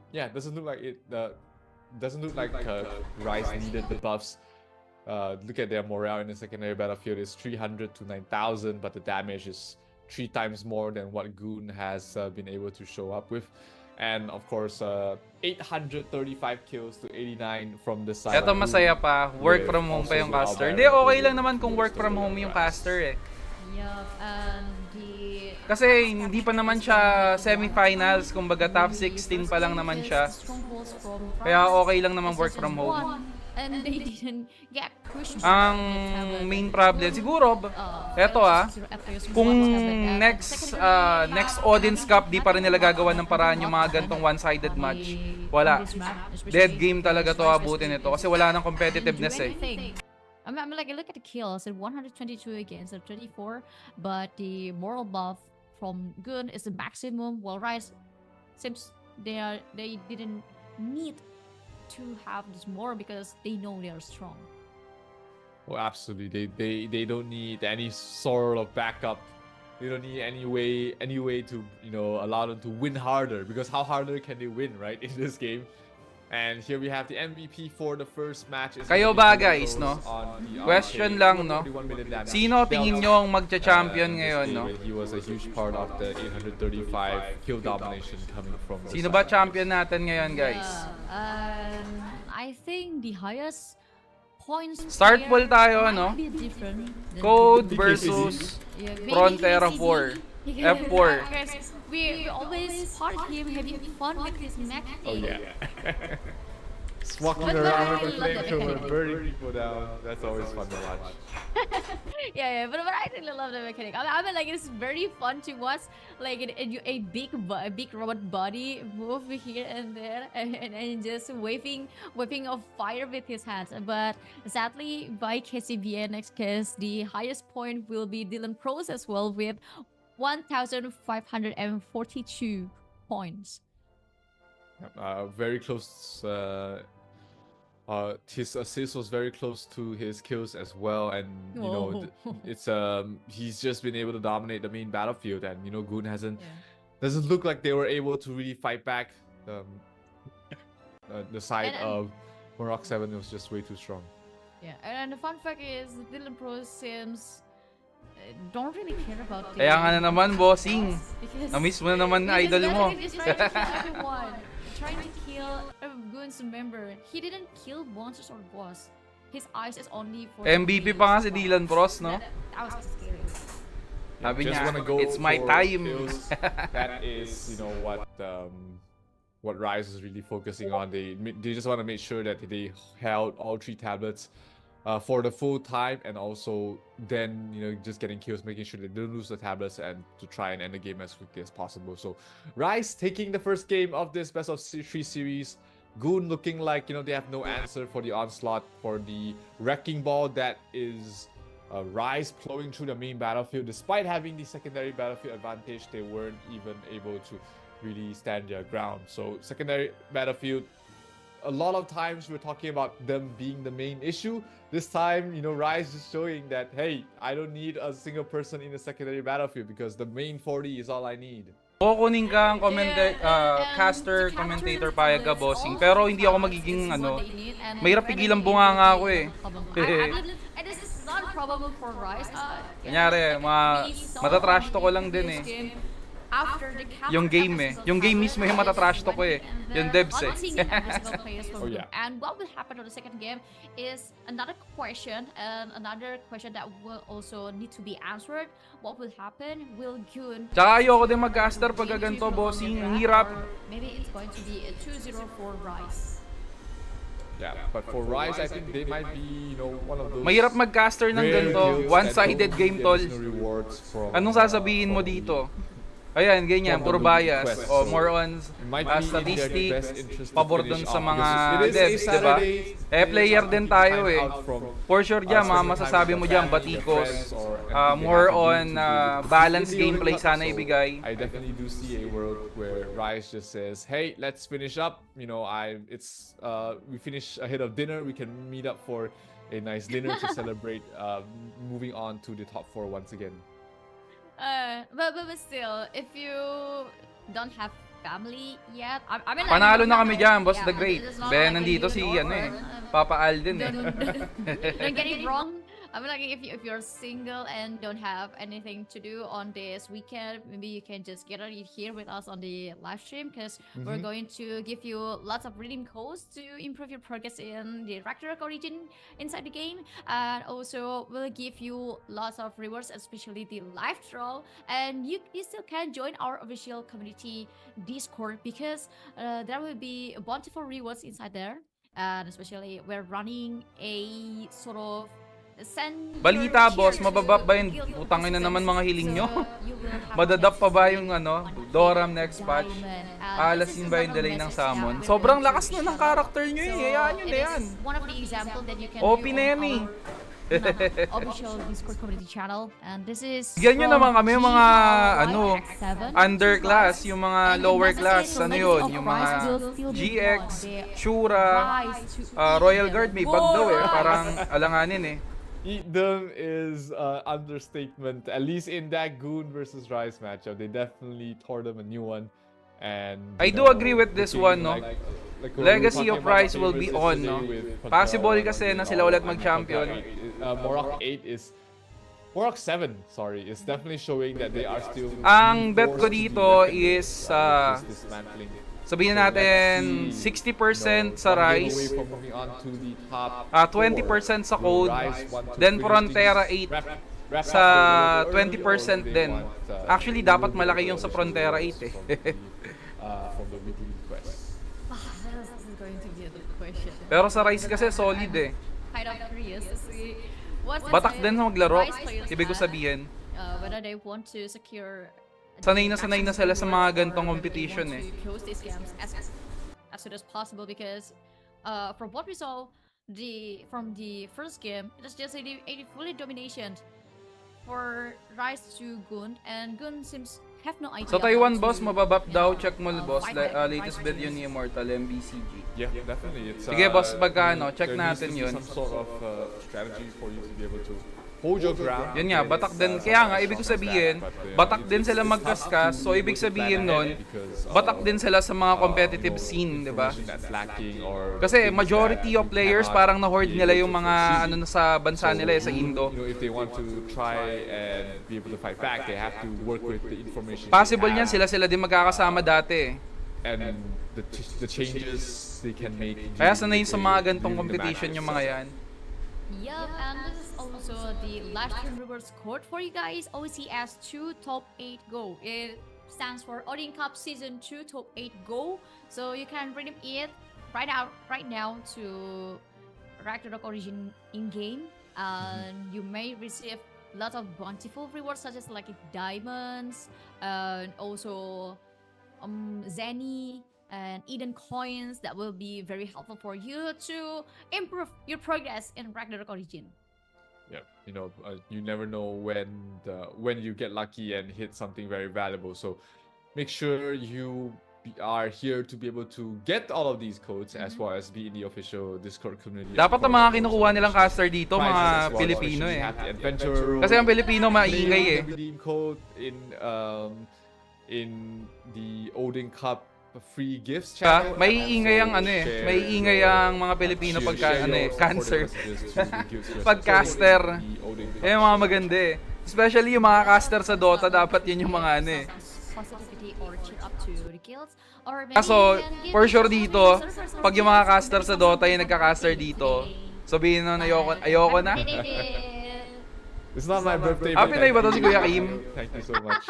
S2: Yeah, it doesn't look like it. Doesn't look like Rise needed the buffs. Look at their morale in the secondary battlefield. It's 300 to 9,000, but the damage is 3 times more than what Goon has been able to show up with. And of course, 835 kills to 89 from the side.
S3: Ito masaya pa, work from home pa yung caster. Hindi, okay lang naman kung work from home yung caster eh.
S1: Yeah, and
S3: kasi hindi pa naman siya semifinals, kumbaga top 16 pa lang naman siya. Kaya okay lang naman work from home.
S1: And they didn't get pushed.
S3: Ang main problem siguro, eto kung next ODINS Cup di pa rin nila gagawa ng paraan yung mga gantong one-sided match. Wala. Dead game talaga to abutin ito kasi wala nang competitiveness eh.
S1: I'm like, look at the kills at 122 against 24, but the moral buff from Goon is the maximum. While Rise seems they didn't need to have this more because they know they are strong.
S2: Oh, absolutely. They don't need any sort of backup You don't need any way to, you know, allow them to win harder, because how harder can they win, right, in this game? And here we have the MVP for the first match.
S3: Kayo ba guys, no? Question lang, no? Sino tingin nyo ang magcha-champion ngayon, no?
S2: He was a huge part of the 835 kill domination coming from the
S3: Sino
S2: side.
S3: ba champion natin ngayon, guys?
S1: I think the highest points
S3: Start
S1: player
S3: poll tayo,
S1: might
S3: no?
S1: be different than
S3: Code
S1: the-
S3: versus
S1: Yeah, maybe
S3: PRONTERAF4.
S1: KCD.
S3: F4.
S1: Because we always part him having fun with his mech.
S2: Oh yeah. Just walking
S1: But
S2: around
S1: I
S2: with the
S1: love the
S2: flamethrower,
S1: mechanic.
S2: burning people down. That's always fun to watch.
S1: Yeah, but I really love the mechanic. I mean, like, it's very fun to watch, like a big robot body move here and there, and just waving of fire with his hands. But sadly, by KCBNX, case the highest point will be Dylan Pros as well with 1,542 points.
S2: Very close. His assist was very close to his kills as well, and you know, it's he's just been able to dominate the main battlefield, and you know, Goon doesn't look like they were able to really fight back. The side of Morok 7 was just way too strong.
S1: Yeah, and the fun fact is Dylan Pro seems don't really care about
S3: Kaya nga na naman, bossing.
S1: because
S3: Na-miss mo na naman na
S1: because
S3: idol mo.
S1: Benedict is trying to kill everyone, trying to kill a Goon's member. He didn't kill monsters or boss. His eyes is only for the
S3: MVP pa nga si Dylan Pros, no?
S1: That was just scary.
S3: Sabi
S2: Just
S3: niya,
S2: wanna go
S3: it's my
S2: for
S3: time.
S2: kills. That is, you know, what Rise is really focusing on. They just want to make sure that they held all 3 tablets for the full time, and also then, you know, just getting kills, making sure they don't lose the tablets, and to try and end the game as quickly as possible. So Rise taking the first game of this best of 3 series. Goon looking like, you know, they have no answer for the onslaught, for the wrecking ball that is Rise plowing through the main battlefield. Despite having the secondary battlefield advantage, they weren't even able to really stand their ground. So secondary battlefield, a lot of times we're talking about them being the main issue. This time, you know, Rise is showing that, hey, I don't need a single person in the secondary battlefield, because the main 40 is all I need.
S3: Kukunin ka ang
S1: And
S3: caster,
S1: to capture
S3: commentator,
S1: the
S3: payag ka,
S1: tablets,
S3: bossing.
S1: all
S3: Pero
S1: the
S3: hindi ako
S1: tablets
S3: magiging,
S1: is what
S3: ano,
S1: they need, and
S3: mahirap
S1: Renegade
S3: pigilan
S1: will
S3: bunganga
S1: be
S3: ako eh.
S1: a problem. And this is not a problem for Rise.
S3: Kanyari, matatrash to ko lang din eh.
S1: After the
S3: Yung game eh. Yung game mismo yung matatrash to ko eh. Yung devs eh.
S2: Oh, yeah.
S1: And what will happen on the second game is another question, and another question that will also need to be answered. What will happen? Will Goon...
S3: Tsaka ayoko din mag-caster pag ganito, bossing. Ang hirap.
S1: Maybe it's going to be a 2-0 for Rise.
S2: Yeah, but for Rise, I think they might be, you know, one of those
S3: Mahirap mag-caster ng
S2: rare
S3: ganito.
S2: guilds
S3: One-sided
S2: that don't
S3: game,
S2: get
S3: tol.
S2: additional rewards from,
S3: Anong sasabihin mo
S2: from the-
S3: dito? Ayan, ganyan,
S2: From
S3: puro
S2: the
S3: bias.
S2: request,
S3: O
S2: so
S3: more on
S2: might be in their
S3: statistics,
S2: best interest to
S3: pabor
S2: finish
S3: dun sa
S2: off,
S3: mga
S2: because it is a
S3: devs, diba?
S2: Saturday,
S3: Player din tayo
S2: time
S3: eh.
S2: out from,
S3: For sure dyan, mga
S2: spending
S3: masasabi
S2: time
S3: mo
S2: with
S3: dyan,
S2: the family, the
S3: batikos.
S2: friends, or anything
S3: More
S2: they have
S3: on
S2: to do to be
S3: balanced
S2: in the
S3: gameplay
S2: Cup.
S3: sana
S2: So,
S3: ibigay.
S2: I definitely do see a world where Rise just says, hey, let's finish up. You know, we finish ahead of dinner. We can meet up for a nice dinner to celebrate moving on to the top 4 once again.
S1: But still, if you don't have family yet, I mean,
S3: Panalo
S1: like,
S3: na kami dyan, Boss
S1: yeah,
S3: the Great.
S1: it's not
S3: Ben,
S1: like
S3: nandito
S1: you
S3: si,
S1: know,
S3: ano eh,
S1: or,
S3: Papa Alden eh.
S1: don't get it wrong. I mean, like, if you're single and don't have anything to do on this weekend, maybe you can just get on here with us on the live stream, because we're going to give you lots of redeem codes to improve your progress in the Ragnarok origin inside the game, and also we'll give you lots of rewards, especially the live draw, and you still can join our official community Discord, because there will be bountiful rewards inside there, and especially we're running a sort of
S3: Balita, boss, mababap ba yun? Putangin na naman mga hiling nyo. Madadap pa ba yung Doram next patch? Alasin ba yung delay ng summon? Sobrang lakas na ng character nyo eh. Hayaan nyo na yan.
S1: One of the example that you can
S3: OP
S1: do
S3: na
S1: on
S3: yan eh.
S1: our official Discord community channel, and this is
S3: Bigyan nyo naman kami yung mga
S1: G7.
S3: underclass, yung mga
S1: And
S3: lower
S1: that's
S3: class,
S1: it. So
S3: ano
S1: Legacy
S3: yun,
S1: of
S3: yung
S1: Rise
S3: mga
S1: will still be
S3: GX,
S1: won. The
S3: SHURA,
S1: Rise to
S3: Royal Guard, may bag daw eh.
S1: Rise.
S3: Parang alanganin eh.
S2: Eat them is understatement. At least in that Goon versus Rise matchup, they definitely tore them a new one. And
S3: I do agree with this one, no?
S2: like what we were
S3: Legacy
S2: talking
S3: of
S2: about
S3: Rise will be
S2: favorites
S3: on,
S2: yesterday
S3: no?
S2: with Pantera
S3: Possible
S2: 1 on
S3: kasi na
S2: the
S3: sila
S2: all,
S3: ulit
S2: I mean,
S3: mag-champion.
S2: Morok 8 is Morok 7, sorry, is definitely showing that they are still
S3: Ang bet ko
S2: forced to be
S3: dito
S2: reckoned
S3: is,
S2: with this dismantling.
S3: sabihin
S2: So
S3: natin
S2: let's see,
S3: 60% sa
S2: one game away
S3: Rise,
S2: from moving on to the top
S3: 20% sa
S2: four. Will
S3: Code,
S2: Rise want to
S3: then
S2: finish
S3: Frontera
S2: things
S3: 8
S2: wrap
S3: sa
S2: up a little bit early,
S3: 20%
S2: or do they
S3: din.
S2: want,
S3: Actually,
S2: a
S3: dapat
S2: little bit
S3: malaki
S2: of
S3: yung sa
S2: additional
S3: Frontera
S2: rewards
S3: 8 eh.
S2: from the weekly quest.
S1: This is going to be a good question.
S3: Pero sa Rise kasi solid eh.
S1: Kind of curious to see what's
S3: Batak din na maglaro,
S1: Rise players
S3: ibig ko
S1: have,
S3: sabihin.
S1: whether they want to secure
S3: Sanay
S1: the
S3: na
S1: maximum
S3: sila sa mga
S1: rewards
S3: gantong
S1: or whether they
S3: competition
S1: want
S3: eh.
S1: to close these games as soon as possible because from what we saw from the first game, it was just a fully domination for Rise to Gun, and Gun seems have no idea.
S3: Sa Taiwan,
S1: how
S3: boss,
S1: to,
S3: mababap
S1: you
S3: daw.
S1: know,
S3: Check mo, boss.
S1: fight back and
S3: Latest
S1: fight
S3: video ni
S1: against.
S3: Immortal, MBCG.
S2: Yeah, definitely. It's
S3: Sige, boss, pagka ano, check
S2: there needs to
S3: natin
S2: be
S3: yun.
S2: some sort of strategy for you to be able to hold your ground.
S3: Yun nga, batak din. Kaya nga, ibig ko sabihin, batak din sila magkaskas. So, ibig sabihin nun, batak din sila sa mga competitive scene, di ba? Kasi majority of players parang na-hoard nila yung mga ano na sa bansa nila eh, sa Indo.
S2: You know, if they want to try and be able to fight back, they have to work with the information.
S3: Possible
S2: they
S3: yan,
S2: have
S3: sila din magkakasama dati eh.
S2: and the changes they can make.
S3: Kaya sanay sa mga gantong
S2: during the
S3: competition
S2: matches.
S3: yung mga yan.
S1: Yep, and this is also the live stream rewards code for you guys. OCS 2 Top 8 Go. It stands for Odin Cup Season 2 Top 8 Go. So you can redeem it right now to Ragnarok Origin in-game. And you may receive lots of bountiful rewards such as like diamonds and also Zenny and Eden coins that will be very helpful for you to improve your progress in Ragnarok Origin.
S2: Yeah, you know, you never know when you get lucky and hit something very valuable. So make sure you are here to be able to get all of these codes as well as be in the official Discord community.
S3: Dapat ang mga kinukuha nilang caster dito, mga Pilipino eh. Kasi ang Pilipino maingay eh.
S2: Redeem code in the Odin Cup free gifts channel.
S3: May iingay ang ano eh. May iingay ang mga Pilipino pagka ano eh, cancer. Pagcaster. Eh mga maganda eh. Especially yung mga caster sa Dota, dapat yun yung mga ano eh.
S1: Positivity or cheer up to the guilds, or maybe
S3: Kaso,
S1: you can give
S3: for sure
S1: some
S3: dito,
S1: servers or
S3: pag yung mga
S1: guilds
S3: caster sa Dota yung nagka-caster dito, sabihin nun, ayoko na.
S2: It's not my birthday.
S3: Happy na ba to si Kuya Kim?
S2: Thank you so much.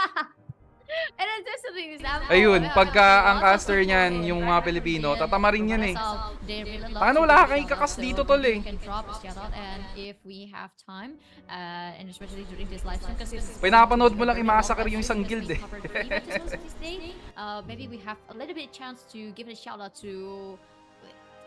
S1: And then there's something example.
S3: Ayun, pagka ang caster niyan, yung mga Pilipino, tatamarin yan eh. Paano wala kang ikakas dito, tol eh?
S1: You can drop a shoutout, and if we have time, and especially during this live stream, kasi
S3: Pinapanood mo lang i-massacre yung isang guild eh.
S1: Maybe we have a little bit chance to give a shoutout to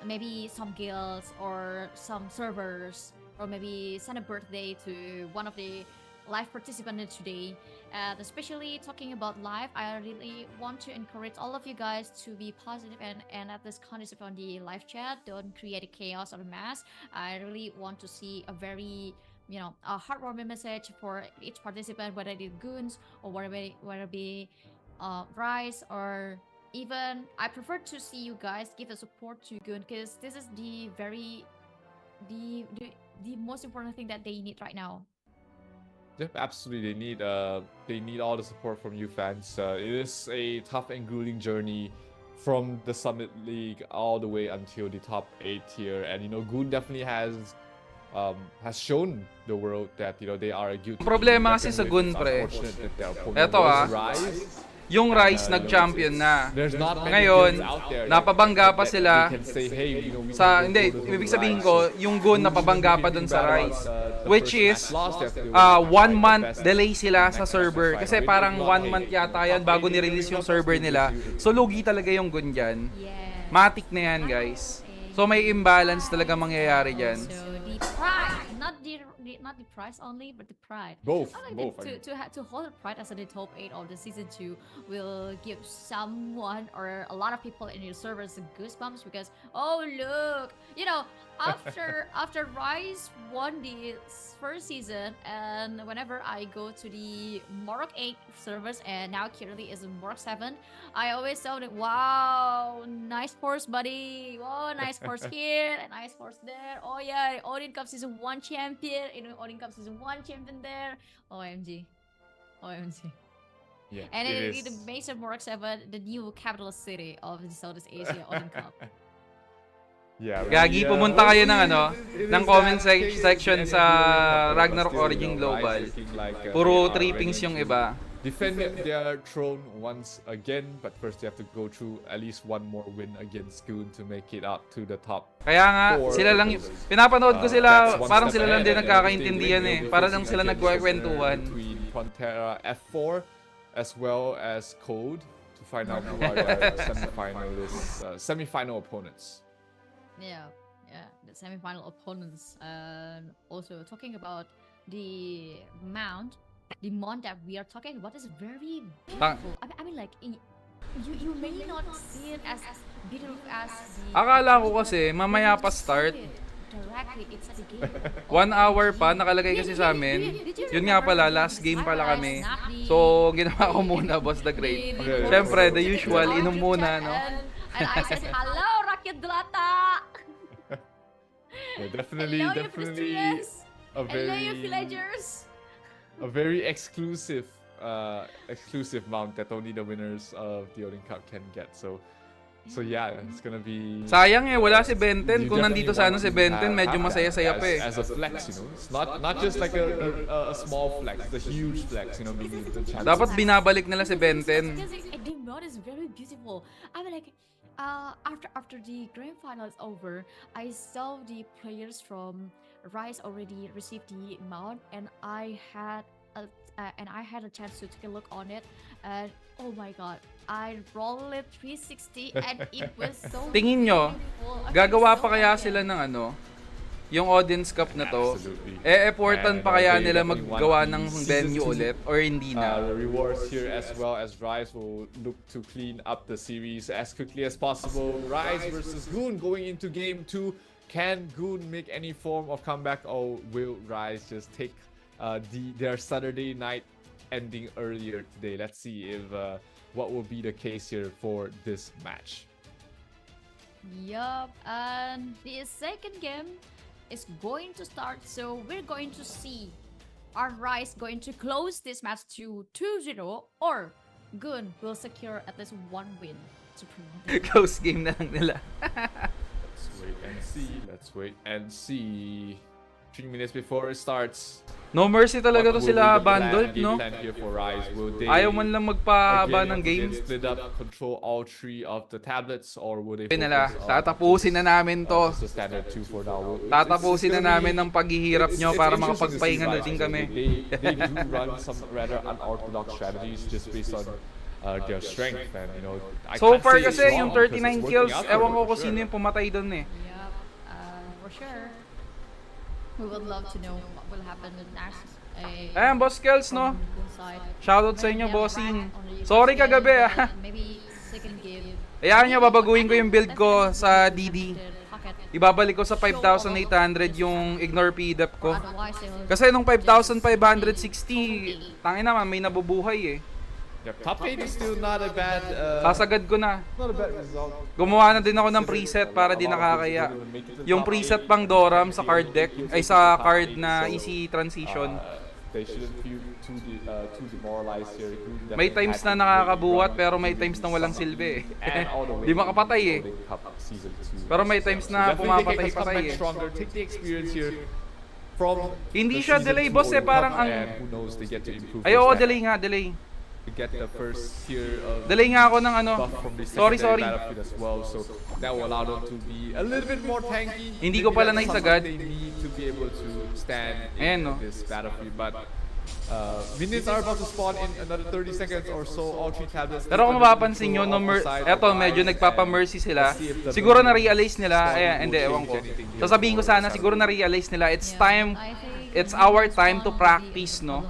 S1: maybe some guilds or some servers, or maybe send a birthday to one of the live participants today. And especially talking about live, I really want to encourage all of you guys to be positive and at this concept on the live chat. Don't create a chaos or a mess. I really want to see a very, you know, a heartwarming message for each participant, whether it be goons or whether it be Rise, or even I prefer to see you guys give the support to goon, because this is the most important thing that they need right now.
S2: Yep, absolutely. They need all the support from you fans. It is a tough and grueling journey from the Summit League all the way until the top 8 tier, and you know, Goon definitely has shown the world that, you know, they are a good.
S3: Problema kasi sa Goon, pre. Eto yung Rise nag-champion na. Ngayon, napabangga pa sila sa, hindi, ibig sabihin ko, yung Goon napabangga pa dun sa Rise. Which is, 1 month delay sila sa server. Kasi parang 1 month yata yan bago ni-release yung server nila. So, lugi talaga yung Goon dyan. Matik na yan, guys. So, may imbalance talaga mangyayari dyan.
S1: So, the pride, not the price only, but the pride.
S2: Both.
S1: I like
S2: Both.
S1: to hold the pride as the top 8 of the season 2 will give someone or a lot of people in your servers goosebumps, because oh look, you know, after Rise won the first season, and whenever I go to the Morok 8 servers, and now currently is in Morok 7, I always tell them, wow, nice horse, buddy. Oh, nice horse here, and nice horse there. Oh yeah, Odin Cup Season 1 champion, Odin Cup Season 1 champion there. OMG. OMG.
S2: Yeah,
S1: And
S2: it
S1: in the
S2: is.
S1: base of Morok 7, the new capital city of the Southeast Asia Odin Cup.
S2: Yeah,
S3: Gagi, pumunta kayo ng ng comment section sa Ragnarok Origin Global. Puro trippings yung iba.
S2: Defend their throne once again, but first they have to go through at least one more win against Goon to make it up to the top.
S3: Kaya nga, sila lang, pinapanood ko sila,
S2: That's one
S3: parang
S2: step
S3: sila lang
S2: ahead,
S3: din
S2: and
S3: nagkakaintindihan
S2: everything,
S3: Parang lang
S2: focusing
S3: sila
S2: again just
S3: nagkukwentuhan.
S2: between PRONTERAF4 as well as Code to find out who are their semi-final opponents.
S1: Yeah, the semi-final opponents. And also talking about the mount that we are talking about is very beautiful. I mean, like you may not see it as beautiful as the.
S3: Akala ko kasi mamaya pa start.
S1: Directly, it's the game.
S3: 1 hour pa, nakalagay kasi sa amin. Yun nga pala, last game pala kami. So, ginawa ko muna, Boss the Great. Siyempre, the usual, inom muna, no?
S1: And I said, hello, Rakyat Dulata!
S2: Yeah, definitely
S1: Hello, you
S2: a
S1: Pristillas!
S2: very
S1: Hello, you villagers!
S2: a very exclusive mount that only the winners of the Odin Cup can get. So yeah, it's gonna be.
S3: Sayang wala si Benten.
S2: You
S3: Kung nandito sana si Benten,
S2: have
S3: medyo
S2: that
S3: masaya-saya pa
S2: as a flex, It's not just like a small flex, it's a huge flex, being able to challenge.
S3: Dapat binabalik nila si Benten.
S1: Because the mode is very beautiful. I mean, like, after the grand final is over, I saw the players from Rise already received the mount, and I had a chance to take a look on it, and oh my god, I rolled it 360 and it was so
S3: Tingin nyo,
S1: beautiful. I mean,
S3: gagawa
S1: so
S3: pa kaya
S1: elegant.
S3: sila ng yung Odin's Cup na to?
S2: Absolutely.
S3: Effortan pa
S2: And,
S3: kaya
S2: they
S3: nila
S2: definitely
S3: maggawa
S2: want
S3: ng
S2: the season
S3: venue
S2: 2,
S3: ulit? Or hindi na?
S2: The rewards here as well as Rise will look to clean up the series as quickly as possible. Rise versus Goon going into game 2. Can Goon make any form of comeback, or will Rise just take their Saturday night ending earlier today? Let's see if what will be the case here for this match.
S1: Yup, and the second game is going to start, so we're going to see are Rise going to close this match to 2-0, or Goon will secure at least one win to prevent it.
S3: Close game na lang nila.
S2: Let's wait and see. 3 minutes before it starts.
S3: No mercy talaga to
S2: What will
S3: sila
S2: be the plan-
S3: Bandolp,
S2: game
S3: no?
S2: plan here for Rise? Will they
S3: Ayaw man lang magpahaba
S2: again,
S3: ng game.
S2: split up, control all 3 of the tablets, or will they
S3: Nila,
S2: focus on
S3: tatapusin na namin to.
S2: just the standard 2 for now?
S3: Tatapusin na namin ng paghihirap nyo para makapagpahinga na din kami.
S2: They do run some rather unorthodox strategies just based on their strength, and I
S3: So
S2: can't
S3: far
S2: say it's
S3: kasi,
S2: wrong
S3: yung
S2: because
S3: 39
S2: it's working
S3: kills,
S2: out for
S3: ewan
S2: them,
S3: ko
S2: for
S3: kung
S2: sure.
S3: sino yung pumatay doon
S1: Yup, for sure. We would love to know what will happen next.
S3: Ayan, Boss Kels, no?
S1: From Goon side.
S3: Shoutout sa inyo,
S1: Maybe
S3: bossing.
S1: rank on the
S3: Sorry
S1: first
S3: kagabi,
S1: game,
S3: ah.
S1: and Maybe second game.
S3: Hayaan nyo, babaguhin ko yung build ko sa DD.
S1: Pocket.
S3: Ibabalik ko sa 5,800 yung ignore PDEP ko.
S1: Otherwise, they'll
S3: Kasi nung 5,560, tangin naman, may nabubuhay eh.
S2: Yeah, top 8 is still not a bad
S3: Sasagad ko na.
S2: not a bad result.
S3: Gumawa na din ako ng preset para di nakakaya. Yung preset pang Doram sa card deck, ay sa card na easy transition.
S2: They shouldn't feel too demoralized here.
S3: May times na nakakabuhat pero may times na walang silbi eh. Di makapatay eh. Pero may times na pumapatay-patay eh.
S2: Take the experience here from
S3: Hindi
S2: the
S3: siya
S2: season
S3: delay,
S2: 2
S3: boss, eh,
S2: World
S3: parang
S2: Cup,
S3: ang-
S2: and who knows, they get to improve
S3: Ay
S2: their
S3: oo,
S2: stats
S3: delay nga, delay.
S2: to get the first tier of
S3: Delay nga ako ng
S2: buff from the
S3: Sorry,
S2: secondary
S3: sorry.
S2: battlefield as well, so that will allow them to be a little bit more tanky.
S3: Hindi ko
S2: Maybe
S3: pala
S2: that's
S3: naisagad.
S2: something they need to be able to stand
S3: Ayan,
S2: in
S3: no?
S2: this battlefield, but minions are about to spawn in another 30 seconds or so. All 3 tablets.
S3: Pero kung mapapansin nyo, eto medyo nagpapa-mercy sila. Siguro na-realize nila, hindi, ewan ko. Sasabihin ko sana, siguro na-realize nila, it's time, it's our time to practice, no?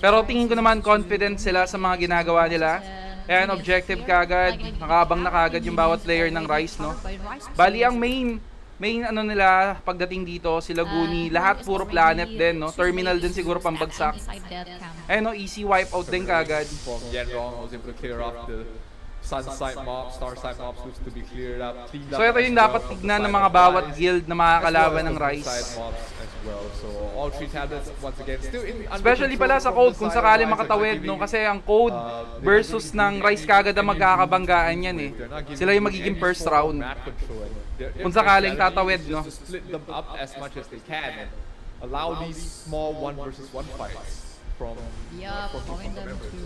S3: Pero tingin ko naman confident sila sa mga ginagawa nila. Ayan, objective kagad, nakabang na kagad yung bawat player ng Rise, no? Bali, ang main main ano nila pagdating dito, sila Guni, lahat puro planet din, no? Terminal din siguro pambagsak. Eh no, easy wipeout din kagad.
S2: From Yenrong, was able to clear off the sun side mobs, star side mobs looks to be cleared up.
S3: So ito yung dapat tignan ng mga bawat guild na makakalaban ng Rise.
S2: So all 3 tablets once again still in
S3: Especially pala sa code kung sakali makatawid, no? Kasi ang code versus ng Rise kagad ang magkakabanggaan yan eh. Sila yung magiging first round. Kung sakaling tatawid, no?
S2: Split them up as much as they can and allow these small 1 versus 1 fights from
S1: allowing them to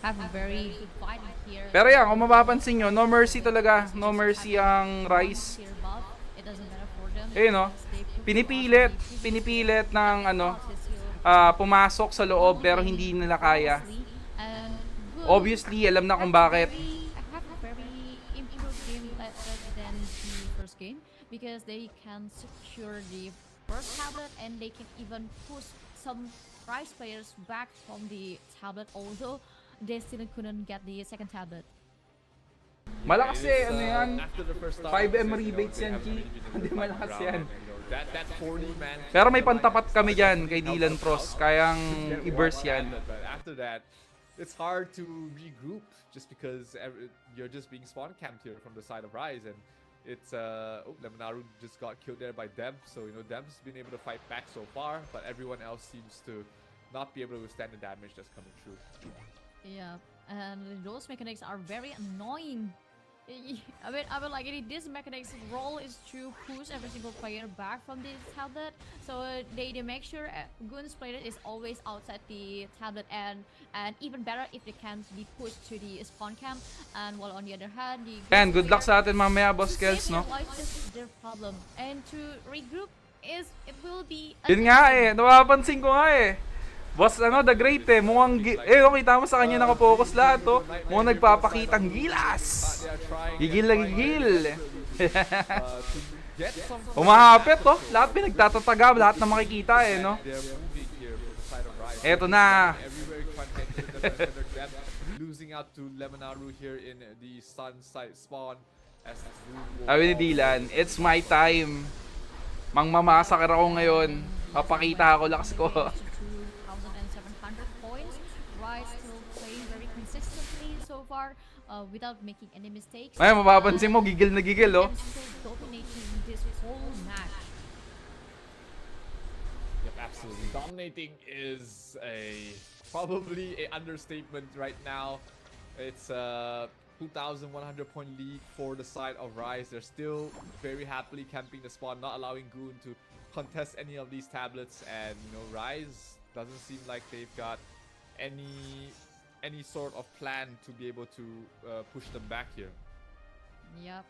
S1: have a very good fight here.
S3: Pero yan, kung mapapansin nyo, no mercy talaga. No mercy ang Rise.
S1: It doesn't matter for them.
S3: Eh no? Pinipilit ng ano, pumasok sa loob pero hindi nila kaya. Obviously, alam na kung bakit.
S1: I have a very improved game rather than the first game because they can secure the first tablet and they can even push some Rise players back from the tablet although they still couldn't get the second tablet.
S3: Malakas eh, ano yan? 5M rebates yan, Ki. Hindi malakas yan. Pero may pantapat kami dyan kay Dylan Pros. Kayang i-burst yan.
S2: After that, it's hard to regroup just because you're just being spawn camped here from the side of Rise and it's Lemonaru just got killed there by Dev, so you know Dev's been able to fight back so far, but everyone else seems to not be able to withstand the damage that's coming through.
S1: Yeah, and those mechanics are very annoying. I mean like this mechanic's role is to push every single player back from this tablet, so they make sure Gun's player is always outside the tablet, and even better if they can be pushed to the spawn camp. And while on the other hand, the
S3: And good luck sa atin mamaya, Boss Kels, no?
S1: This is their problem, and to regroup it will be.
S3: Yun nga eh, napapansin ko nga eh. Boss, ano, the great eh, mukhang, kita mo sa kanya nakapokus lahat, oh. Mukhang nagpapakitang gilas. Gigil na gigil. Umahapit, oh. Lahat pinagtatataga, lahat na makikita eh, no? Eto na.
S2: Losing out to Lemonaru here in the sun side spawn.
S3: Sabi ni Dylan, it's my time. Mangmamasakar ako ngayon. Papakita ako lakas ko.
S1: Without making any mistakes.
S3: Ay, mapapansin mo, gigil na gigil, oh.
S1: Dominating this whole match.
S2: Yep, absolutely. Dominating is probably a understatement right now. It's a 2,100 point lead for the side of Rise. They're still very happily camping the spawn, not allowing Goon to contest any of these tablets. And you know, Rise doesn't seem like they've got any sort of plan to be able to push them back here.
S1: Yep.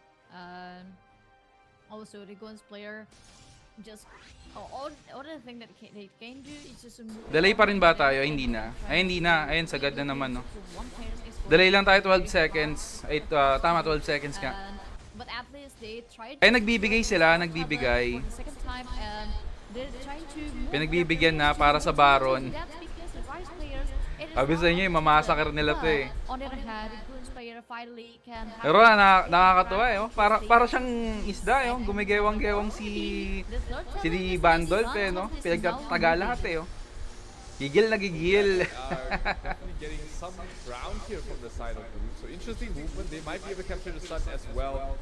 S1: Also, the Gun's player just all the thing that they can do is just move.
S3: Delay pa rin ba tayo? Hindi na. Ay, hindi na. Ayun, sagad na naman, no. Delay lang tayo 12 seconds. Ay, tama, 12 seconds ka.
S1: But at least they tried.
S3: Ay, nagbibigay sila, nagbibigay. Pinagbibigyan na para sa Baron. Sabi sa inyo, mamasakar nila to eh. Pero nakakatuwa eh. Oh. Para siyang isda eh. Oh. Gumigewang-gewang si Bandolf eh. No? Pinagtataga lahat eh. Oh. Gigil na gigil.
S2: Definitely getting some ground here from the side of the group. So interesting movement. They might be able to capture the sun as well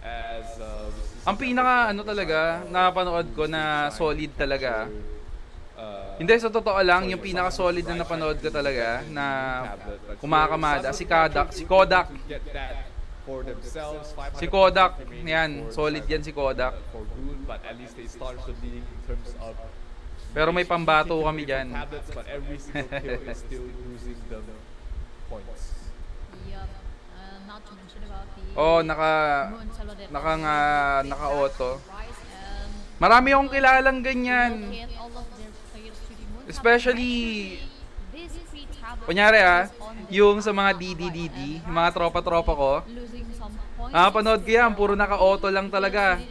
S2: as...
S3: Ang pinaka ano talaga, napanood ko na solid talaga. Hindi, sa totoo lang, yung pinaka-solid na napanood ko talaga na kumakamada, si Kodak. Si Kodak, yan, solid yan si Kodak. Pero may pambato kami dyan. Oh, naka-auto. Marami akong kilalang ganyan. Especially, kunyari yung sa mga DDDD, mga tropa-tropa ko, panood ko yan, puro naka-auto lang talaga.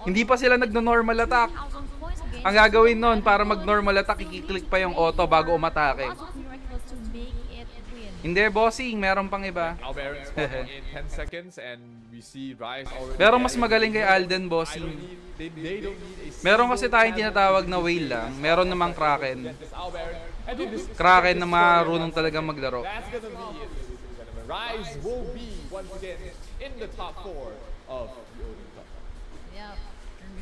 S3: Hindi pa sila nagno-normal attack. Ang gagawin nun, para mag-normal attack, i-click pa yung auto bago umatake. Hindi, bossing. Meron pang iba.
S2: Now Baron spawning in 10 seconds and we see Rise already.
S3: Pero mas magaling kay Alden, bossing.
S2: They don't need a
S3: Meron kasi tayong tinatawag na whale lang. Meron namang Kraken.
S2: This Owl Baron. And this
S3: Kraken na marunong talagang maglaro.
S2: That's gonna be it, ladies and gentlemen. Rise will be once again in the top 4 of the ODIN Cup.
S1: Yeah.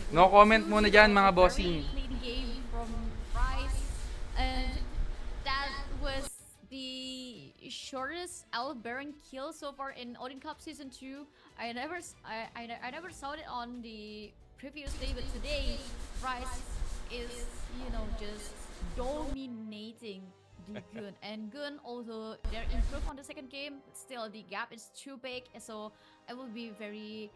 S3: No comment muna dyan, mga bossing.
S1: Very clean game from Rice, and that was the shortest Baron kill so far in Odin Cup Season 2. I never saw it on the previous day, but today Rice is, you know, just dominating the Gun. And Gun, although they're improved on the second game, still the gap is too big, so it will be very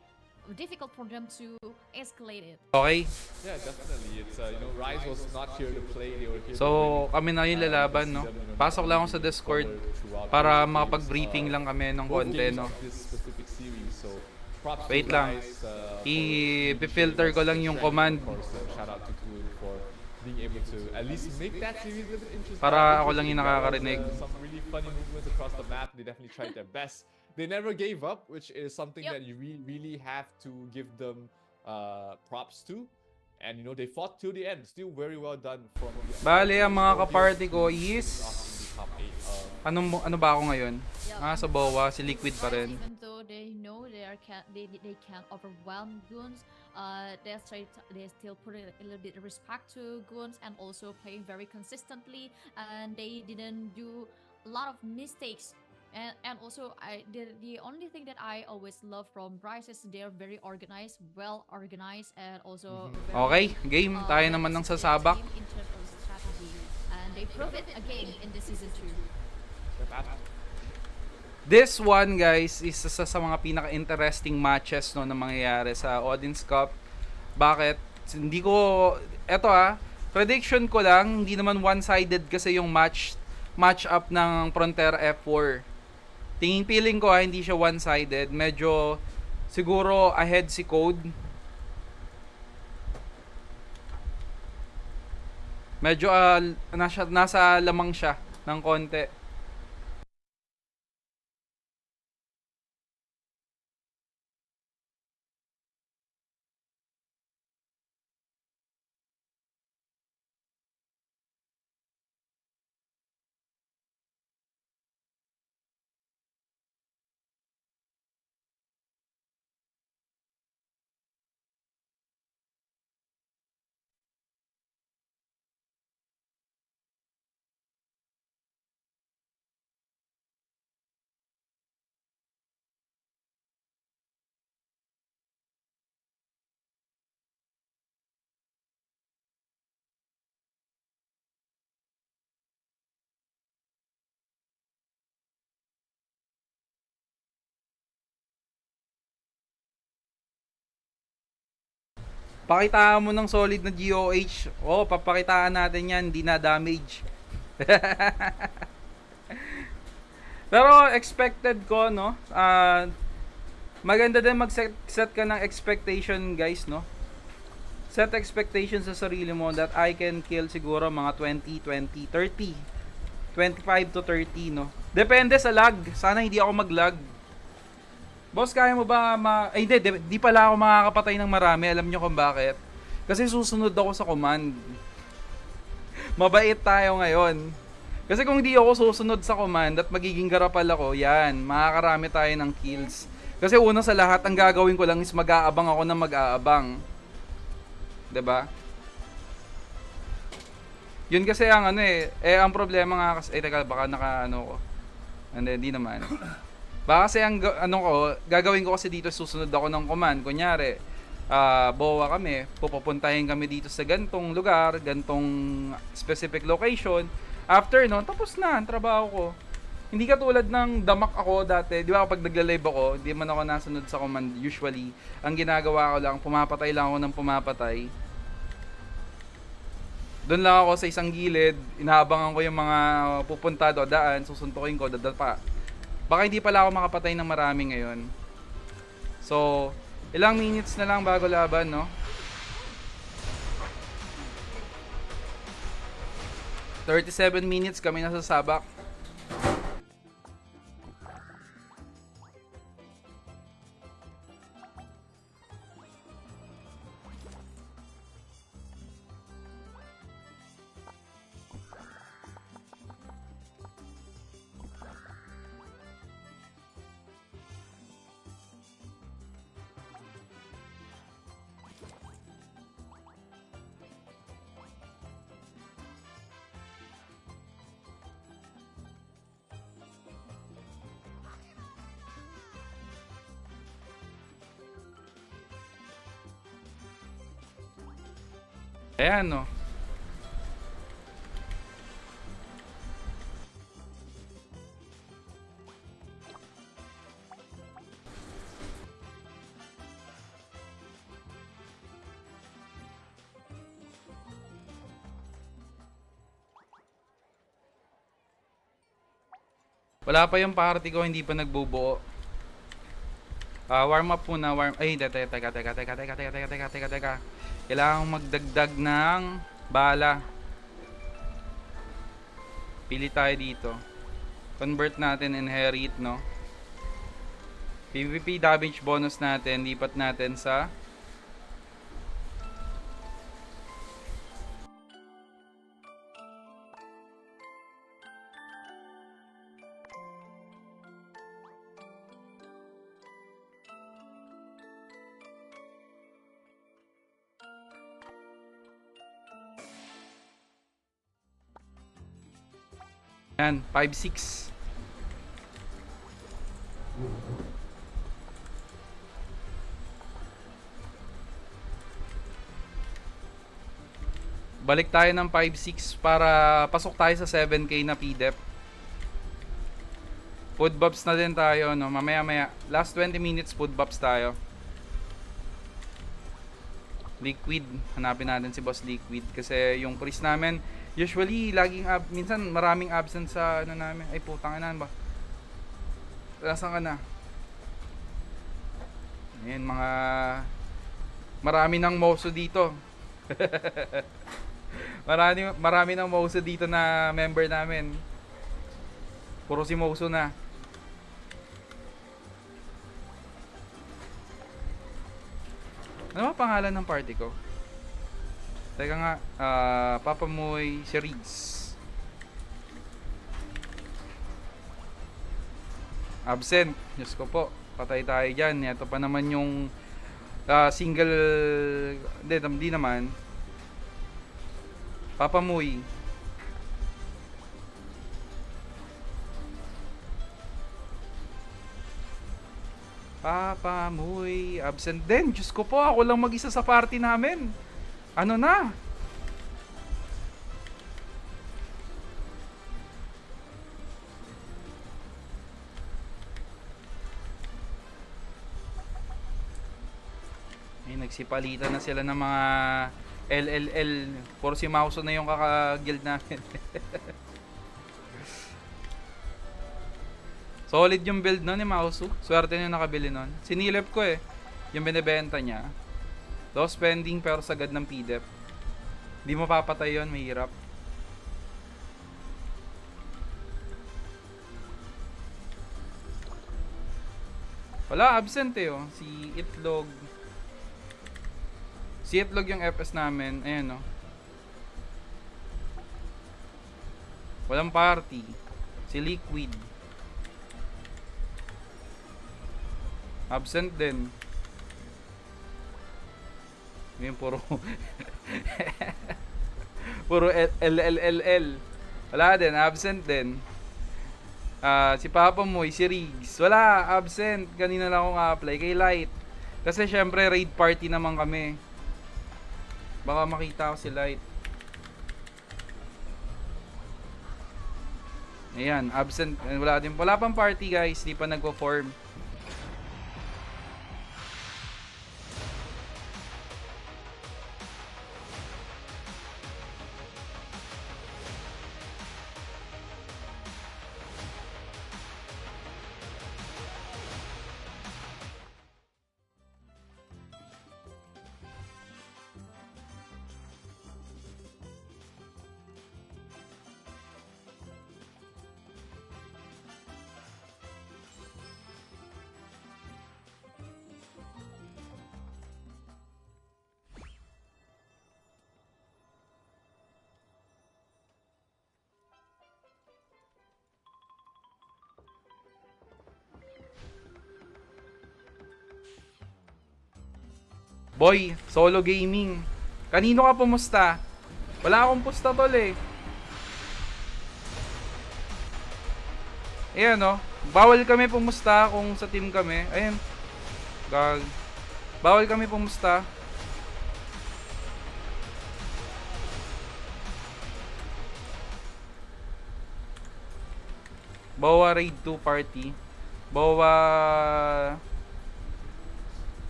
S1: difficult for them to escalate it.
S3: Okay?
S2: Yeah, definitely. It's you know, Rise was not here to play. They were here
S3: So, kami na yung lalaban, no? Pasok lang ako sa Discord para makapag-briefing lang kami ng konti, no? Wait lang. I-filter ko lang yung command.
S2: Shout out to Kuhn for being able to at least make that series a bit interesting.
S3: Para ako lang yung nakakarinig.
S2: Some really funny movements across the map. They definitely tried their best. They never gave up, which is something that you really have to give them props to. And you know, they fought till the end. Still very well done from
S3: Bale, ang mga kaparty ko is...
S2: top 8.
S3: Ano ba ako ngayon? Sa BOA, si Liquid pa rin.
S1: Even though they know they can overwhelm Goons, they still put a little bit of respect to Goons and also playing very consistently, and they didn't do a lot of mistakes. And also, the only thing that I always love from Bryce is they're very organized, well organized, and also
S3: Okay, game. Tayo naman ng sasabak.
S1: in terms of strategy, and they prove it again in this season 2.
S3: This one, guys, is isa sa mga pinaka-interesting matches, no, na mangyayari sa ODINS Cup. Bakit? Hindi ko... Eto prediction ko lang, hindi naman one-sided kasi yung match-up ng PRONTERAF4. Feeling ko hindi siya one-sided. Medyo siguro ahead si Code. Medyo nasa lamang siya ng konti. Pakitaan mo ng solid na GOH. Papakitaan natin yan. Hindi na damage. Pero expected ko, no? Maganda din mag-set ka ng expectation, guys, no? Set expectations sa sarili mo that I can kill siguro mga 20, 20, 30. 25 to 30, no? Depende sa lag. Sana hindi ako mag-lag. Boss, kaya mo ba di pala ako makakapatay ng marami. Alam nyo kung bakit? Kasi susunod ako sa command. Mabait tayo ngayon. Kasi kung di ako susunod sa command at magiging garapal ako, yan, makakarami tayo ng kills. Kasi una sa lahat, ang gagawin ko lang is mag-aabang ako ng mag-aabang. 'Di ba? Yun kasi ang ang problema nga kasi, teka, baka ko. Hindi naman. Baka kasi ang gagawin ko kasi dito, susunod ako ng command. Kunyari, BOA kami, pupuntahin kami dito sa gantong lugar, gantong specific location. After no, tapos na ang trabaho ko. Hindi katulad ng damak ako dati. Di ba kapag nagla-live ako, hindi man ako nasunod sa command usually. Ang ginagawa ko lang, pumapatay lang ako ng pumapatay. Doon lang ako sa isang gilid, inaabangan ko yung mga pupunta do, daan, susuntukin ko, dadapa. Baka hindi pala ako makapatay ng marami ngayon. So, ilang minutes na lang bago laban, no? 37 minutes kami nasa sabak. Ayan, no. Wala pa yung party ko, hindi pa nagbubuo. Warm up muna, ay, teka. Kailangan magdagdag ng bala. Pili tayo dito. Convert natin, inherit, no? PvP damage bonus natin, lipat natin sa yan, 5-6. Balik tayo ng 5-6 para pasok tayo sa 7k na PDEP. Food buffs na din tayo, no? Mamaya. Last 20 minutes food buffs tayo. Liquid. Hanapin natin si Boss Liquid kasi yung priest namin usually laging minsan maraming absent sa ano namin. Ay putang ina ba? Nasaan ka na? Ayan, marami ng moso dito. marami ng moso dito na member namin. Puro si moso na. Ano ba pangalan ng party ko? Teka nga, Papa Moy, si Riggs. Absent. Diyos ko po. Patay tayo dyan. Ito pa naman yung single... Hindi naman. Papa Moy. Papa Moy. Absent din. Diyos ko po. Ako lang mag-isa sa party namin. Ano na? Ay, nagsipalitan na sila ng mga LLL. Puro si Mauso na yung kaka-guild namin. Solid yung build nun ni Mauso. Swerte niya nakabili nun. Sinilip ko eh. Yung binibenta niya. Low spending pero sagad ng PDEP. Di mo papatay yun, mahirap. Wala, absent eh oh. Si Itlog. Si Itlog yung FS namin. Ayan oh. Walang party. Si Liquid. Absent din. Yung puro puro LLLL. Wala din, absent din. Si Papa Moy, si Riggs. Wala, absent. Kanina lang akong apply kay Light. Kasi syempre raid party naman kami. Baka makita ko si Light. Ayan, absent. Wala din. Wala pang party guys, di pa nagpo-form. Boy, solo gaming. Kanino ka pumusta? Wala akong pusta tol eh. Ayan oh. Bawal kami pumusta kung sa team kami. Ayan. Bawal kami pumusta. Bawa raid 2 party. Bawa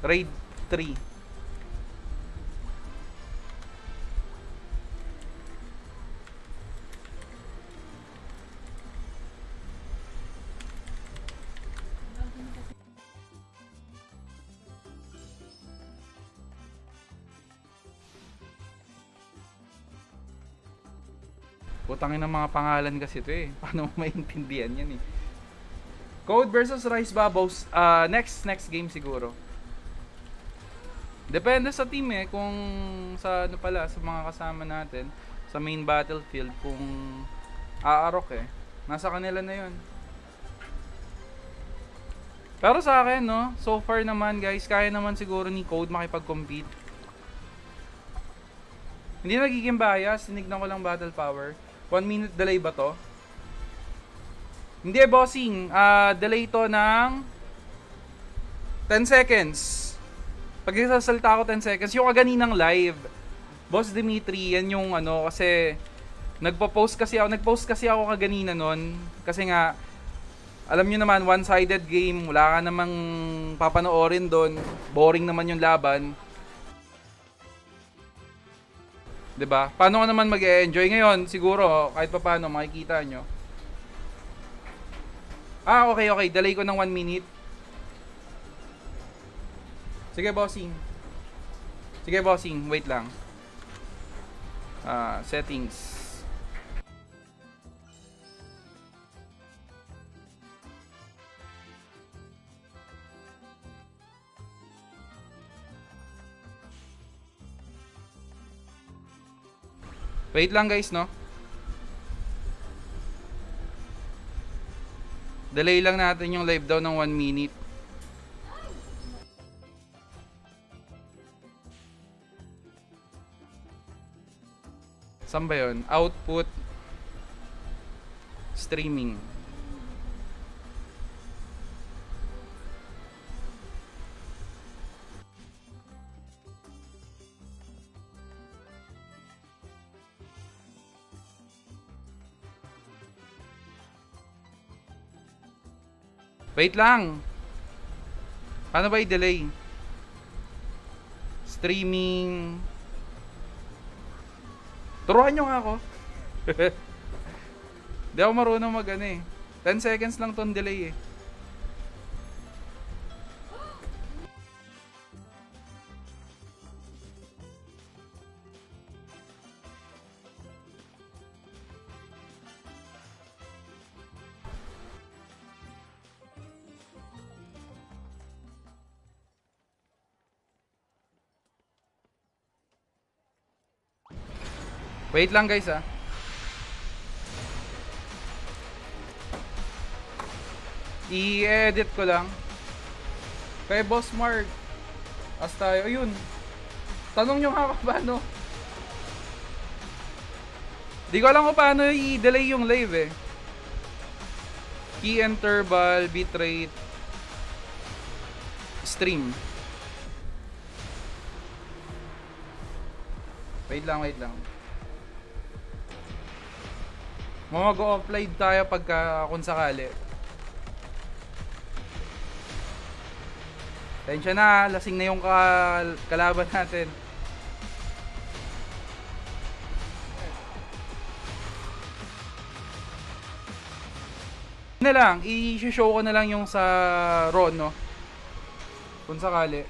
S3: raid 3. Putangin ng mga pangalan kasi ito eh. Paano mo maintindihan yan eh. Code versus Rice Babos. Next game siguro. Depende sa team eh. Kung sa ano pala, sa mga kasama natin. Sa main battlefield. Kung aarok eh. Nasa kanila na yun. Pero sa akin no. So far naman guys. Kaya naman siguro ni Code makipag-compete. Hindi nagiging bias. Tinignan ko lang battle power. 1 minute delay ba to? Hindi bossing. Delay to ng 10 seconds. Pag nagsasalita ako 10 seconds, yung kaganinang live. Boss Dimitri, yan yung ano, kasi nagpo-post kasi ako kaganina nun. Kasi nga, alam nyo naman, one-sided game. Wala ka namang papanoorin doon. Boring naman yung laban. 'Di ba? Paano ka naman mag-e-enjoy ngayon? Siguro kahit papaano makikita nyo. Okay. Delay ko ng 1 minute. Sige, bossing. Wait lang. Settings. Wait lang guys, no? Delay lang natin yung live daw ng 1 minute. Saan ba yun? Output. Streaming. Wait lang. Paano ba i-delay? Streaming. Turuan nyo nga ako. Di ako marunong mag ano eh. 10 seconds lang tong delay eh. Wait lang guys ah. I-edit ko lang. Kay Boss Mark. As tayo. Ayun. Tanong nyo nga kung paano. Di ko alam kung paano i-delay yung live eh. Key interval, bitrate, stream. Wait lang. Mag-offline tayo pagka kung sakali. Tensya na, lasing na yung kalaban natin. Na lang, i-show ko na lang yung sa Ron, no? Kung sakali.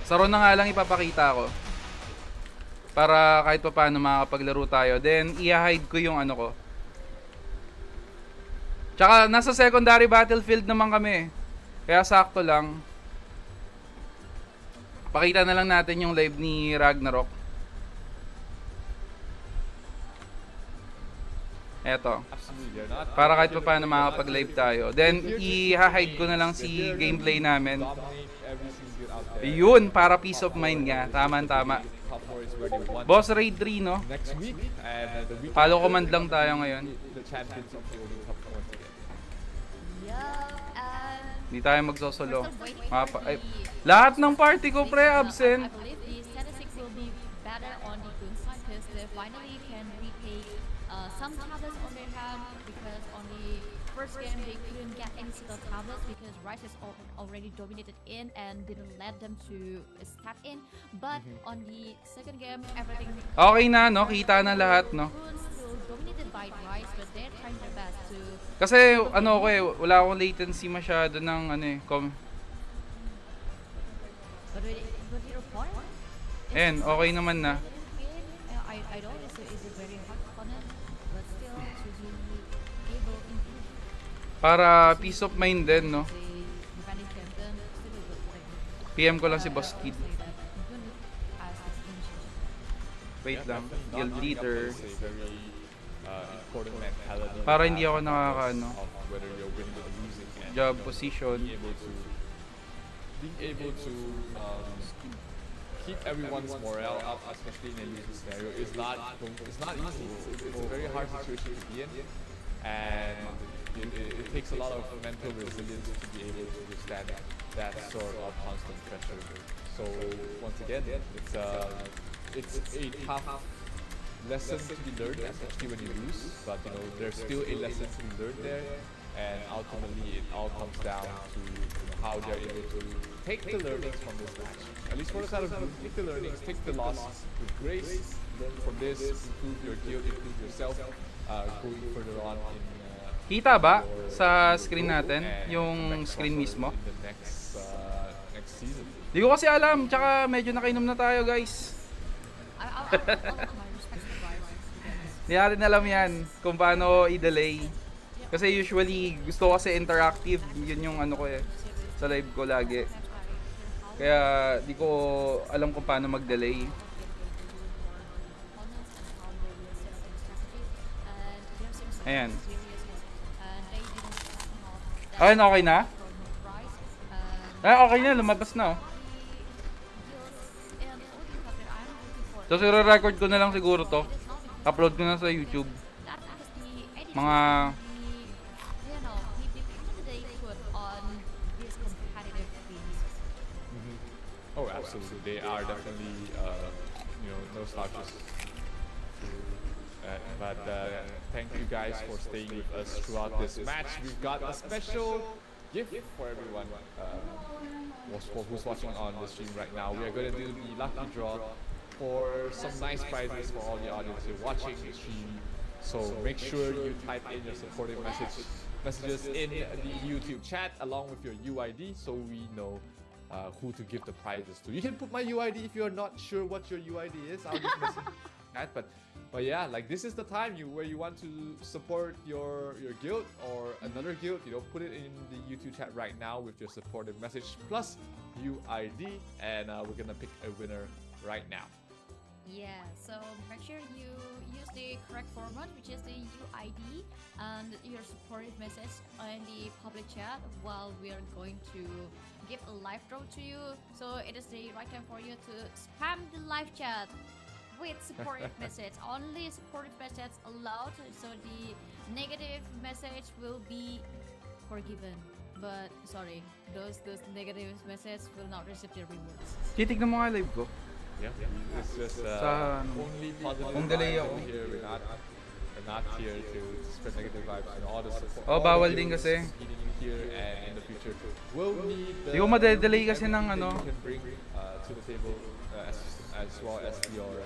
S3: Sa Ron na nga lang ipapakita ko. Para kahit pa paano makakapaglaro tayo. Then, i-hide ko yung ano ko. Tsaka, nasa secondary battlefield naman kami. Kaya sakto lang. Pakita na lang natin yung live ni Ragnarok. Eto. Para kahit pa paano makakapag-live tayo. Then, i-hide ko na lang si gameplay namin. Yun, para peace of mind nga. Tama. Boss Raid 3, no?
S2: Next week and the week
S3: Follow command lang tayo ngayon.
S2: the champions of the ODINS Cup once again.
S3: Hindi tayo magsosolo. Lahat ng party ko pre absent.
S1: I believe the statistics will be better on the Goon side because they finally can some tablets on their hand because on the first game they couldn't get any single tablets because Rice is already dominated in and didn't let them to step in. But on the second game, everything
S3: Okay na, no? Kita na lahat, no?
S1: still dominated by Rice, but they're trying their best to.
S3: Kasi, ano ko eh, wala akong latency masyado ng, ano eh,
S1: But your opponent,
S3: Ayan, okay naman na.
S1: I know it's a very hard opponent, but still to be able to improve.
S3: Para peace of mind din, no?
S1: The defending champion still a good player.
S3: PM ko lang si Boss Kid.
S1: Say that good as his initiative.
S3: Wait lang.
S2: Definitely
S3: Guild
S2: not
S3: leader.
S2: giving up is a very important mentality.
S3: Para
S2: to
S3: hindi
S2: have
S3: ako nakakaano.
S2: of whether you're winning or losing. And
S3: Job position.
S2: being able to keep everyone's morale up, especially in a losing scenario, it's not easy. It's a very hard situation to be in, and it takes a lot of mental resilience to be able to withstand that sort of constant pressure. So once again, it's a tough lesson to be learned, especially when you lose. But there's still a lesson to be learned there, and ultimately it all comes down to how they're able to take the learnings from this match. At least for the side of you, take the learnings, take the loss with grace, learn from this, improve your guild, improve yourself, going further on in.
S3: Kita ba sa screen natin? Yung screen mismo?
S2: In the next season.
S3: Di ko kasi alam, tsaka medyo nakainom na tayo guys.
S1: I'll my respect to Rice.
S3: Hindi natin alam yan kung paano i-delay. Kasi usually gusto ko kasi interactive, yun yung ano ko eh, sa live ko lagi. Kaya di ko alam kung paano mag-delay. Ayan. Ayun, okay na? Okay na, lumabas na oh. So, record ko na lang siguro to. Upload ko na sa YouTube. Mga
S2: Oh, absolutely. They are definitely, no slouches. But thank you guys for staying with us throughout this match. We've got a special gift for everyone who's watching on the stream right now. We are going to do the lucky draw for some nice prizes for all the audience who are watching the stream. So make sure you type in your supportive messages in the YouTube chat along with your UID so we know who to give the prizes to. You can put my UID if you're not sure what your UID is. I'll just message that. But yeah, like this is the time where you want to support your guild or another guild. Put it in the YouTube chat right now with your supportive message plus UID, and we're gonna pick a winner right now.
S1: Yeah, so make sure you use the correct format, which is the UID and your supportive message in the public chat while we are going to give a live draw to you. So it is the right time for you to spam the live chat with supportive message. Only supportive message allowed, so the negative message will be forgiven. But sorry, those negative messages will not receive the rewards.
S3: titignan mo nga live ko.
S2: Yeah, it's just only positive
S3: Kung delay
S2: vibes
S3: ako.
S2: over here. We're not here to spread negative vibes. All the support.
S3: Oh,
S2: all the
S3: bawal din
S2: heroes
S3: kasi.
S2: competing in here and in the future will need the.
S3: Di ko madedelay kasi ng
S2: everything
S3: ano.
S2: that you can bring to the table as well as your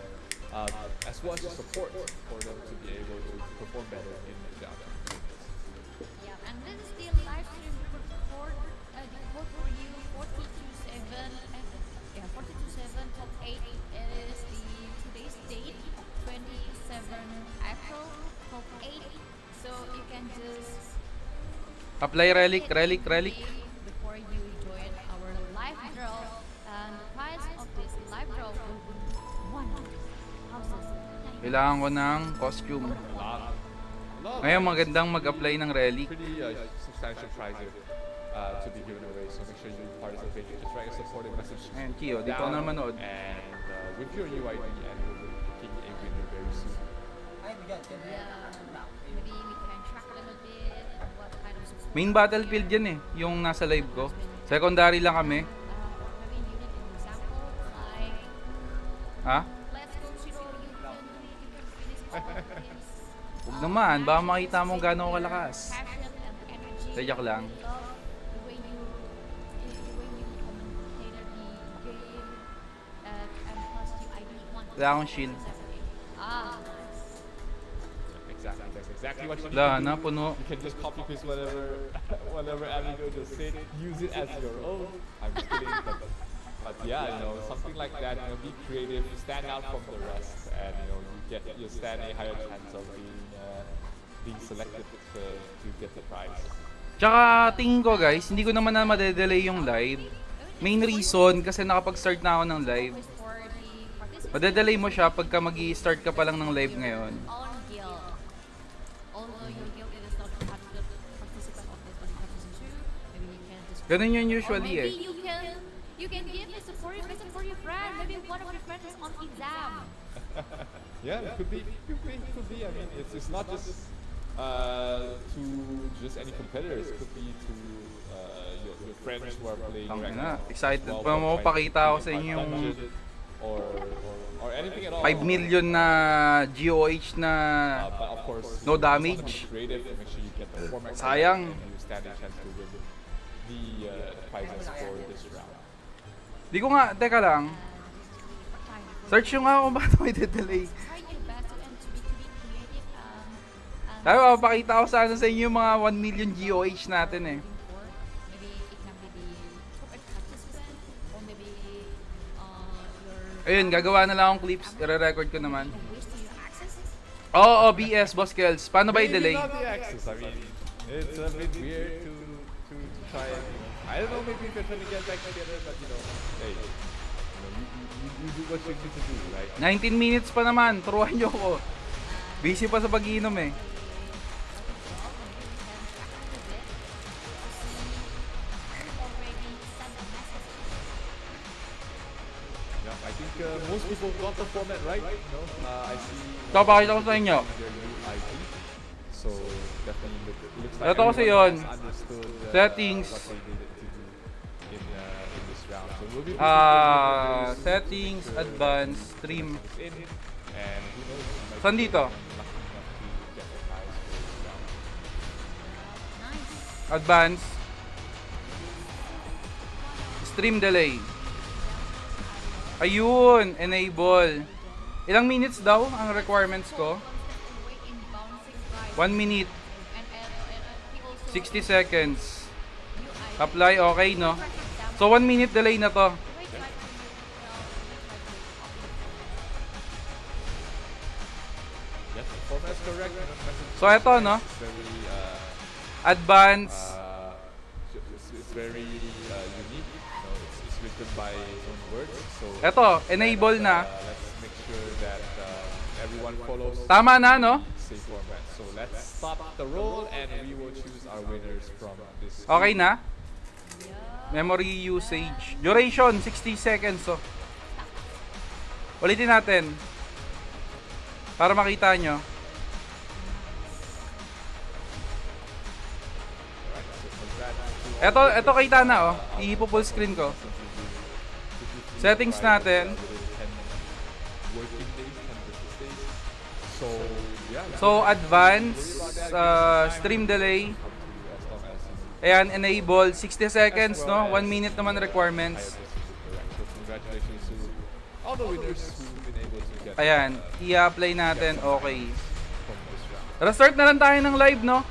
S2: support for them to be able to perform better in the other.
S1: Yeah, and this is the live stream report for you 42/7 top 8 is the today's date 27 April top 8, so you can just
S3: Apply relic.
S1: before you join our live draw, and the price of this live draw will be 1,000.
S3: Kailangan ko ng costume. Ngayon magandang mag-apply ng relic.
S2: Pretty substantial prize here to be given away. So make sure you participate. Just write a supportive message.
S3: Ayan, Kio, dito ako na manood.
S2: And with your UID, and we'll be picking a winner very soon.
S1: Yeah, maybe we can track a little bit what kind of support.
S3: Main battlefield yan eh, yung nasa live ko. Secondary lang kami.
S1: Or maybe you need an example like
S3: Ha?
S1: let's go zero. You can finish all of this.
S3: Wag naman, baka makita mo gano'ng kalakas.
S1: passion and energy.
S3: Joke lang.
S1: Love the way you commentated the game, and plus I just want
S3: Wala akong shield.
S2: Exactly. That's exactly what you need
S3: Wala
S2: to
S3: na,
S2: do.
S3: puno.
S2: You can just copy paste whatever anecdote just say, use it as your own. I'm just kidding, but yeah, you know, something like that. You know, be creative, stand out from the rest, and you stand a higher chance of being selected to get the prize.
S3: Tsaka tingin ko guys, hindi ko naman na madedelay yung live. Main reason kasi nakapag-start na ako ng live.
S1: for the participants.
S3: Madedelay mo siya pagka mag-i-start ka pa lang ng live ngayon.
S1: On guild. Although your guild is not 100 participant of this, but it happens to maybe you can just.
S3: Ganun yun
S1: Or
S3: usually
S1: maybe
S3: eh.
S1: you can give a support message for your friend. Maybe one of your friends is on exam.
S2: Yeah, it could be. I mean, it's not just to just any competitors. It could be to your friends who are playing.
S3: Tangina,
S2: Ragnarok
S3: excited
S2: while
S3: pa mo,
S2: trying
S3: pakita
S2: to
S3: ako
S2: play
S3: sa inyo yung
S2: dungeon or anything at all.
S3: 5 million na GOH na
S2: But of course,
S3: no
S2: you just wanna be
S3: damage.
S2: creative and make sure you get the format correct
S3: Sayang.
S2: and you stand a chance to win the prizes for this round.
S3: Di ko nga, teka lang. Search nyo nga kung bakit may delay.
S1: Try your best to be creative and
S3: Sabi, mapapakita ko sana sa inyo yung mga 1 million GOH natin eh.
S1: maybe it can be the top participant or maybe your
S3: Ayun, gagawa na lang akong clips. I-record ko naman.
S1: wish to your access.
S3: Oo, OBS, Boss Kels. Paano ba
S2: Maybe
S3: i-delay?
S2: not the access. I mean, it's a bit weird to try and, I don't know, maybe if you're trying to get back together, but hey, you do what you need to do, right?
S3: 19 minutes pa naman. Turuan nyo ako. Busy pa sa pag-iinom eh.
S2: Yeah, I think most people got the format right. I see.
S3: Ito, pakita ko sa inyo.
S2: Their new ID. So definitely looks
S3: Ito kasi
S2: everyone
S3: yun.
S2: has understood
S3: Settings.
S2: what they needed to do in this round. So we'll be
S3: Settings, advanced, stream.
S2: in, and who knows? we might
S3: Saan
S2: be
S3: dito?
S2: lucky enough to get the prize for this round.
S3: Advanced. Stream delay. Ayun, enable. Ilang minutes daw ang requirements ko? 1 minute, 60 seconds. Apply, okay no? So 1 minute delay na to.
S2: Yes, the format is correct.
S3: So eto no,
S2: It's very
S3: advance.
S2: it's very unique. It's written by its own words. So
S3: Eto, enable na.
S2: let's make sure that everyone follows
S3: Tama na no?
S2: the same format. So let's stop the roll and we will choose our winners from this.
S3: Okay na? Memory usage. Duration, 60 seconds. So. Ulitin natin. Para makita nyo. Ito kita na oh. I-full screen ko. Settings natin.
S2: Working days, 10 business days. So yeah.
S3: So, advance, stream delay.
S2: As long as you
S3: Ayan, enable, 60 seconds, no? 1 minute naman requirements.
S2: correct. So congratulations to all the winners who've been able to get
S3: Ayan, i-apply natin, okay.
S2: from this round.
S3: Tara, start na lang tayo ng live, no?